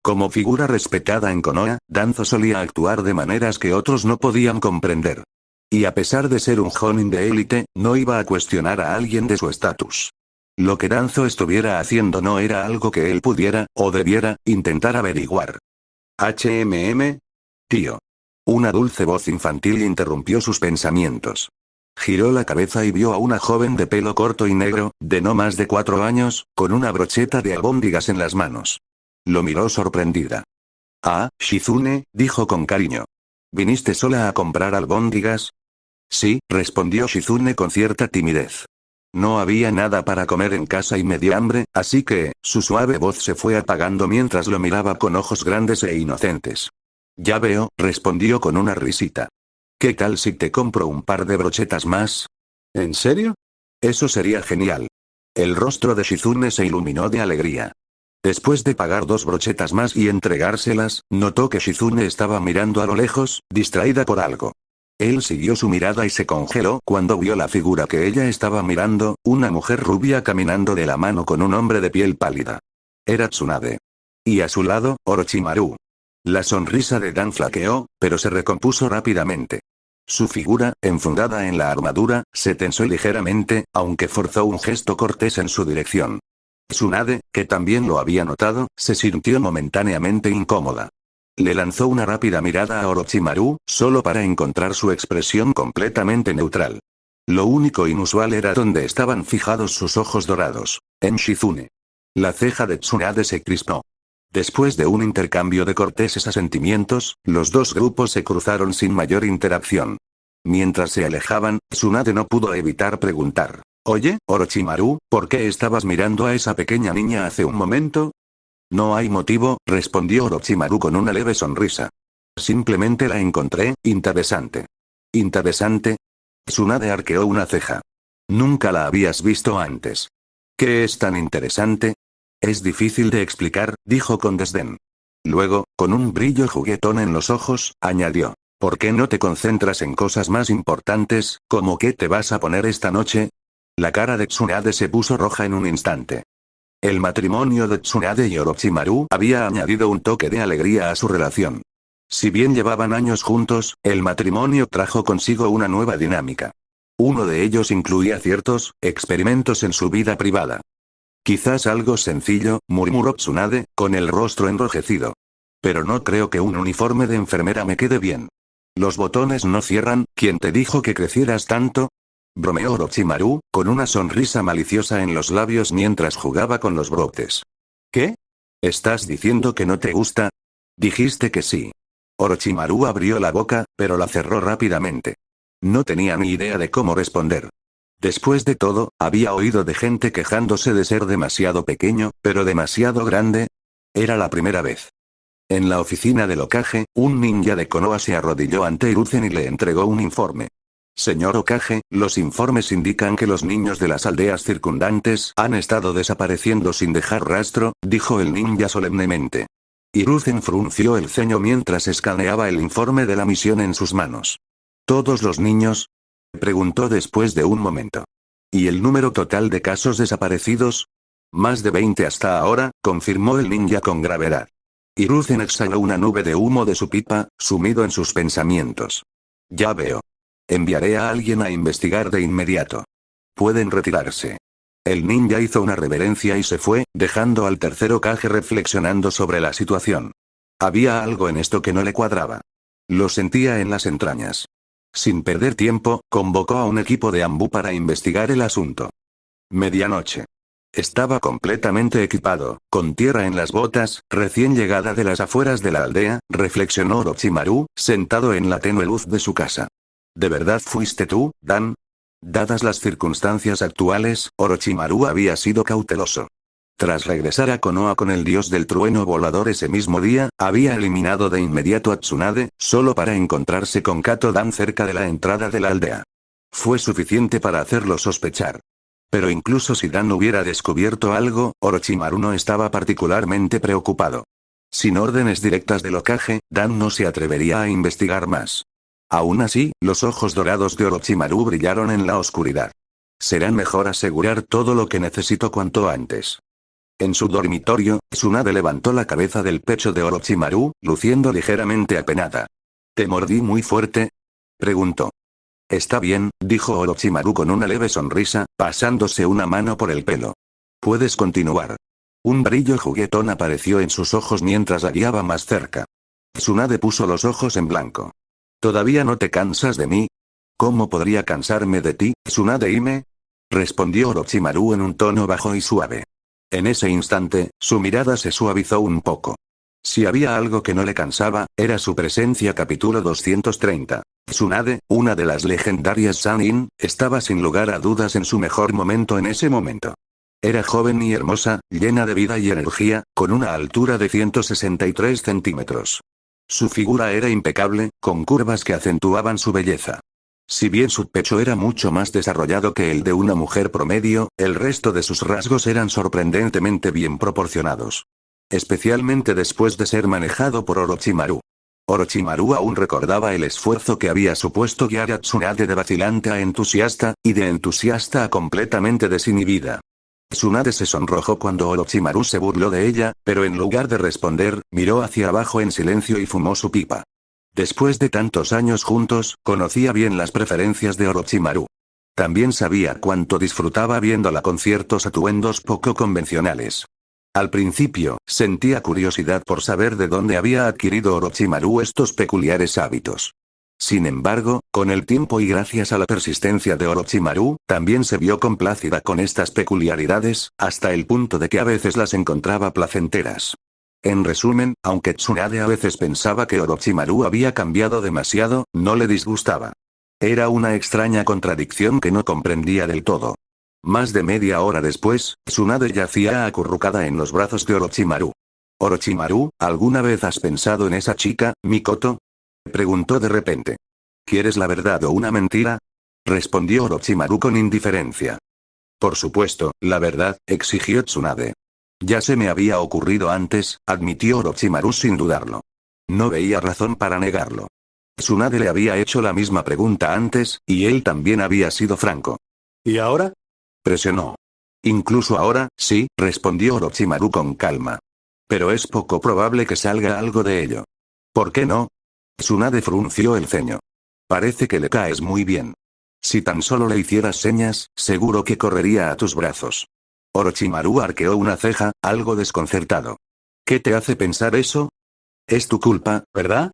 Speaker 1: Como figura respetada en Konoha, Danzo solía actuar de maneras que otros no podían comprender. Y a pesar de ser un Jonin de élite, no iba a cuestionar a alguien de su estatus. Lo que Danzo estuviera haciendo no era algo que él pudiera, o debiera, intentar averiguar. Tío. Una dulce voz infantil interrumpió sus pensamientos. Giró la cabeza y vio a una joven de pelo corto y negro, de no más de 4 años, con una brocheta de albóndigas en las manos. Lo miró sorprendida. Ah, Shizune, dijo con cariño. ¿Viniste sola a comprar albóndigas? Sí, respondió Shizune con cierta timidez. No había nada para comer en casa y me dio hambre, así que, su suave voz se fue apagando mientras lo miraba con ojos grandes e inocentes. Ya veo, respondió con una risita. ¿Qué tal si te compro un par de brochetas más? ¿En serio? Eso sería genial. El rostro de Shizune se iluminó de alegría. Después de pagar 2 brochetas más y entregárselas, notó que Shizune estaba mirando a lo lejos, distraída por algo. Él siguió su mirada y se congeló cuando vio la figura que ella estaba mirando, una mujer rubia caminando de la mano con un hombre de piel pálida. Era Tsunade. Y a su lado, Orochimaru. La sonrisa de Dan flaqueó, pero se recompuso rápidamente. Su figura, enfundada en la armadura, se tensó ligeramente, aunque forzó un gesto cortés en su dirección. Tsunade, que también lo había notado, se sintió momentáneamente incómoda. Le lanzó una rápida mirada a Orochimaru, solo para encontrar su expresión completamente neutral. Lo único inusual era donde estaban fijados sus ojos dorados, en Shizune. La ceja de Tsunade se crispó. Después de un intercambio de corteses asentimientos, los dos grupos se cruzaron sin mayor interacción. Mientras se alejaban, Tsunade no pudo evitar preguntar: «Oye, Orochimaru, ¿por qué estabas mirando a esa pequeña niña hace un momento?» «No hay motivo», respondió Orochimaru con una leve sonrisa. «Simplemente la encontré interesante». «¿Interesante?» Tsunade arqueó una ceja. «Nunca la habías visto antes». «¿Qué es tan interesante?» «Es difícil de explicar», dijo con desdén. Luego, con un brillo juguetón en los ojos, añadió: «¿Por qué no te concentras en cosas más importantes, como qué te vas a poner esta noche?» La cara de Tsunade se puso roja en un instante. El matrimonio de Tsunade y Orochimaru había añadido un toque de alegría a su relación. Si bien llevaban años juntos, el matrimonio trajo consigo una nueva dinámica. Uno de ellos incluía ciertos experimentos en su vida privada. «Quizás algo sencillo», murmuró Tsunade, con el rostro enrojecido. «Pero no creo que un uniforme de enfermera me quede bien. Los botones no cierran, ¿quién te dijo que crecieras tanto?», bromeó Orochimaru, con una sonrisa maliciosa en los labios mientras jugaba con los brotes. «¿Qué? ¿Estás diciendo que no te gusta?» «Dijiste que sí». Orochimaru abrió la boca, pero la cerró rápidamente. No tenía ni idea de cómo responder. Después de todo, había oído de gente quejándose de ser demasiado pequeño, pero demasiado grande. Era la primera vez. En la oficina del Hokage, un ninja de Konoha se arrodilló ante Hiruzen y le entregó un informe. «Señor Hokage, los informes indican que los niños de las aldeas circundantes han estado desapareciendo sin dejar rastro», dijo el ninja solemnemente. Hiruzen frunció el ceño mientras escaneaba el informe de la misión en sus manos. «¿Todos los niños?», preguntó después de un momento. «¿Y el número total de casos desaparecidos?». «Más de 20 hasta ahora», confirmó el ninja con gravedad. Hiruzen exhaló una nube de humo de su pipa, sumido en sus pensamientos. «Ya veo. Enviaré a alguien a investigar de inmediato. Pueden retirarse». El ninja hizo una reverencia y se fue, dejando al tercer Hokage reflexionando sobre la situación. Había algo en esto que no le cuadraba. Lo sentía en las entrañas. Sin perder tiempo, convocó a un equipo de Anbu para investigar el asunto. Medianoche. Estaba completamente equipado, con tierra en las botas, recién llegada de las afueras de la aldea, reflexionó Orochimaru, sentado en la tenue luz de su casa. ¿De verdad fuiste tú, Dan? Dadas las circunstancias actuales, Orochimaru había sido cauteloso. Tras regresar a Konoha con el dios del trueno volador ese mismo día, había eliminado de inmediato a Tsunade, solo para encontrarse con Kato Dan cerca de la entrada de la aldea. Fue suficiente para hacerlo sospechar. Pero incluso si Dan hubiera descubierto algo, Orochimaru no estaba particularmente preocupado. Sin órdenes directas del Hokage, Dan no se atrevería a investigar más. Aún así, los ojos dorados de Orochimaru brillaron en la oscuridad. Será mejor asegurar todo lo que necesito cuanto antes. En su dormitorio, Tsunade levantó la cabeza del pecho de Orochimaru, luciendo ligeramente apenada. ¿Te mordí muy fuerte?, preguntó. Está bien, dijo Orochimaru con una leve sonrisa, pasándose una mano por el pelo. Puedes continuar. Un brillo juguetón apareció en sus ojos mientras la guiaba más cerca. Tsunade puso los ojos en blanco. ¿Todavía no te cansas de mí? ¿Cómo podría cansarme de ti, Tsunade-hime?, respondió Orochimaru en un tono bajo y suave. En ese instante, su mirada se suavizó un poco. Si había algo que no le cansaba, era su presencia. Capítulo 230. Tsunade, una de las legendarias Sannin, estaba sin lugar a dudas en su mejor momento en ese momento. Era joven y hermosa, llena de vida y energía, con una altura de 163 centímetros. Su figura era impecable, con curvas que acentuaban su belleza. Si bien su pecho era mucho más desarrollado que el de una mujer promedio, el resto de sus rasgos eran sorprendentemente bien proporcionados. Especialmente después de ser manejado por Orochimaru. Orochimaru aún recordaba el esfuerzo que había supuesto guiar a Tsunade de vacilante a entusiasta, y de entusiasta a completamente desinhibida. Tsunade se sonrojó cuando Orochimaru se burló de ella, pero en lugar de responder, miró hacia abajo en silencio y fumó su pipa. Después de tantos años juntos, conocía bien las preferencias de Orochimaru. También sabía cuánto disfrutaba viéndola con ciertos atuendos poco convencionales. Al principio, sentía curiosidad por saber de dónde había adquirido Orochimaru estos peculiares hábitos. Sin embargo, con el tiempo y gracias a la persistencia de Orochimaru, también se vio complacida con estas peculiaridades, hasta el punto de que a veces las encontraba placenteras. En resumen, aunque Tsunade a veces pensaba que Orochimaru había cambiado demasiado, no le disgustaba. Era una extraña contradicción que no comprendía del todo. Más de media hora después, Tsunade yacía acurrucada en los brazos de Orochimaru. «Orochimaru, ¿alguna vez has pensado en esa chica, Mikoto?», preguntó de repente. «¿Quieres la verdad o una mentira?», respondió Orochimaru con indiferencia. «Por supuesto, la verdad», exigió Tsunade. «Ya se me había ocurrido antes», admitió Orochimaru sin dudarlo. No veía razón para negarlo. Tsunade le había hecho la misma pregunta antes, y él también había sido franco.
Speaker 2: ¿Y ahora?,
Speaker 1: presionó. «Incluso ahora, sí», respondió Orochimaru con calma. «Pero es poco probable que salga algo de ello». «¿Por qué no?». Tsunade frunció el ceño. «Parece que le caes muy bien. Si tan solo le hicieras señas, seguro que correría a tus brazos». Orochimaru arqueó una ceja, algo desconcertado. «¿Qué te hace pensar eso?». «Es tu culpa, ¿verdad?»,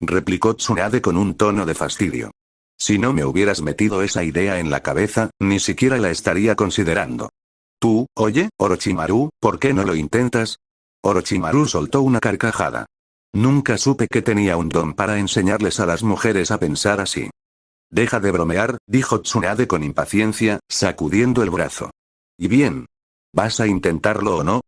Speaker 1: replicó Tsunade con un tono de fastidio. «Si no me hubieras metido esa idea en la cabeza, ni siquiera la estaría considerando». Oye, Orochimaru, ¿por qué no lo intentas?». Orochimaru soltó una carcajada. «Nunca supe que tenía un don para enseñarles a las mujeres a pensar así». «Deja de bromear», dijo Tsunade con impaciencia, sacudiendo el brazo. «¿Y bien? ¿Vas a intentarlo o no?».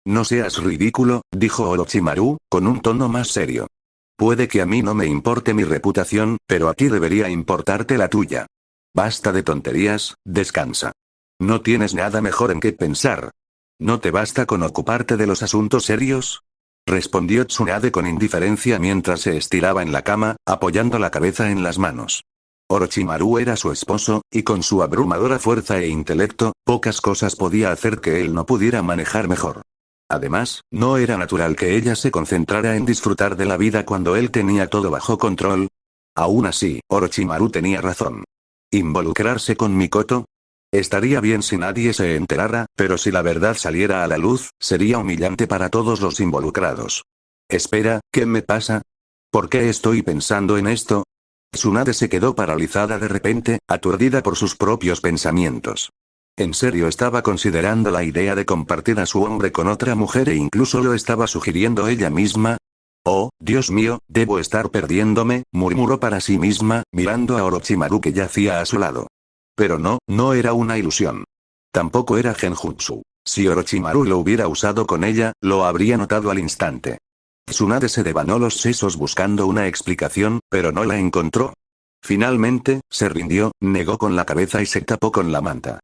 Speaker 1: «No seas ridículo», dijo Orochimaru, con un tono más serio. «Puede que a mí no me importe mi reputación, pero a ti debería importarte la tuya. Basta de tonterías, descansa. ¿No tienes nada mejor en qué pensar? ¿No te basta con ocuparte de los asuntos serios?», respondió Tsunade con indiferencia mientras se estiraba en la cama, apoyando la cabeza en las manos. Orochimaru era su esposo, y con su abrumadora fuerza e intelecto, pocas cosas podía hacer que él no pudiera manejar mejor. Además, no era natural que ella se concentrara en disfrutar de la vida cuando él tenía todo bajo control. Aún así, Orochimaru tenía razón. ¿Involucrarse con Mikoto? Estaría bien si nadie se enterara, pero si la verdad saliera a la luz, sería humillante para todos los involucrados. Espera, ¿qué me pasa? ¿Por qué estoy pensando en esto? Tsunade se quedó paralizada de repente, aturdida por sus propios pensamientos. ¿En serio estaba considerando la idea de compartir a su hombre con otra mujer e incluso lo estaba sugiriendo ella misma? «Oh, Dios mío, debo estar perdiéndome», murmuró para sí misma, mirando a Orochimaru que yacía a su lado. Pero no era una ilusión. Tampoco era genjutsu. Si Orochimaru lo hubiera usado con ella, lo habría notado al instante. Tsunade se devanó los sesos buscando una explicación, pero no la encontró. Finalmente, se rindió, negó con la cabeza y se tapó con la manta.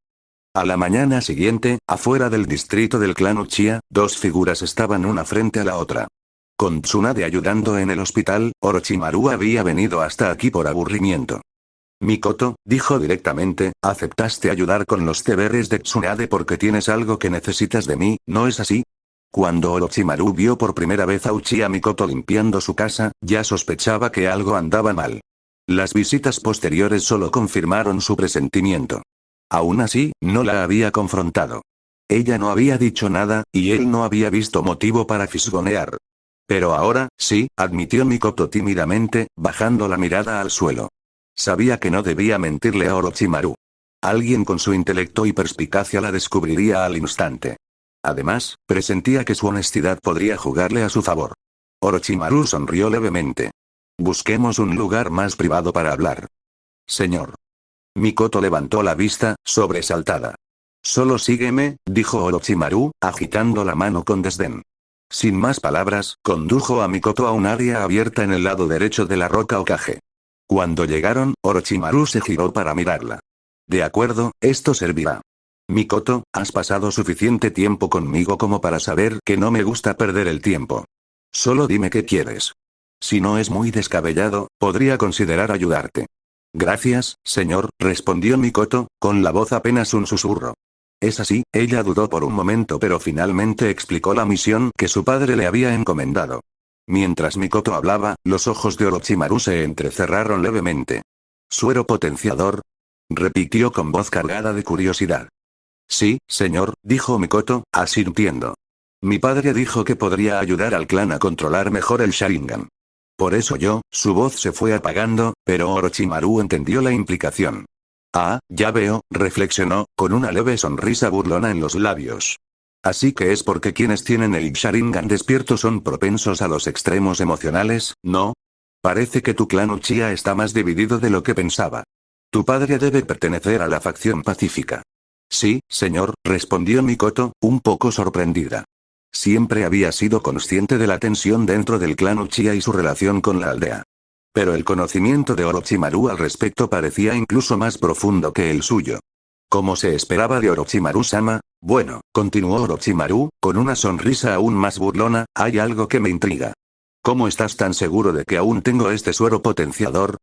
Speaker 1: A la mañana siguiente, afuera del distrito del clan Uchiha, dos figuras estaban una frente a la otra. Con Tsunade ayudando en el hospital, Orochimaru había venido hasta aquí por aburrimiento. «Mikoto», dijo directamente, «aceptaste ayudar con los deberes de Tsunade porque tienes algo que necesitas de mí, ¿no es así?». Cuando Orochimaru vio por primera vez a Uchiha Mikoto limpiando su casa, ya sospechaba que algo andaba mal. Las visitas posteriores solo confirmaron su presentimiento. Aún así, no la había confrontado. Ella no había dicho nada, y él no había visto motivo para fisgonear. Pero ahora, sí, admitió Mikoto tímidamente, bajando la mirada al suelo. Sabía que no debía mentirle a Orochimaru. Alguien con su intelecto y perspicacia la descubriría al instante. Además, presentía que su honestidad podría jugarle a su favor. Orochimaru sonrió levemente. «Busquemos un lugar más privado para hablar». «Señor». Mikoto levantó la vista, sobresaltada. «Solo sígueme», dijo Orochimaru, agitando la mano con desdén. Sin más palabras, condujo a Mikoto a un área abierta en el lado derecho de la roca Hokage. Cuando llegaron, Orochimaru se giró para mirarla. «De acuerdo, esto servirá». Mikoto, has pasado suficiente tiempo conmigo como para saber que no me gusta perder el tiempo. Solo dime qué quieres. Si no es muy descabellado, podría considerar ayudarte. Gracias, señor, respondió Mikoto, con la voz apenas un susurro. Es así, ella dudó por un momento pero finalmente explicó la misión que su padre le había encomendado. Mientras Mikoto hablaba, los ojos de Orochimaru se entrecerraron levemente. ¿Suero potenciador? Repitió con voz cargada de curiosidad. Sí, señor, dijo Mikoto, asintiendo. Mi padre dijo que podría ayudar al clan a controlar mejor el Sharingan. Por eso su voz se fue apagando, pero Orochimaru entendió la implicación. Ah, ya veo, reflexionó, con una leve sonrisa burlona en los labios. Así que es porque quienes tienen el Sharingan despierto son propensos a los extremos emocionales, ¿no? Parece que tu clan Uchiha está más dividido de lo que pensaba. Tu padre debe pertenecer a la facción pacífica. Sí, señor, respondió Mikoto, un poco sorprendida. Siempre había sido consciente de la tensión dentro del clan Uchiha y su relación con la aldea. Pero el conocimiento de Orochimaru al respecto parecía incluso más profundo que el suyo. Como se esperaba de Orochimaru-sama, bueno, continuó Orochimaru, con una sonrisa aún más burlona, hay algo que me intriga. ¿Cómo estás tan seguro de que aún tengo este suero potenciador?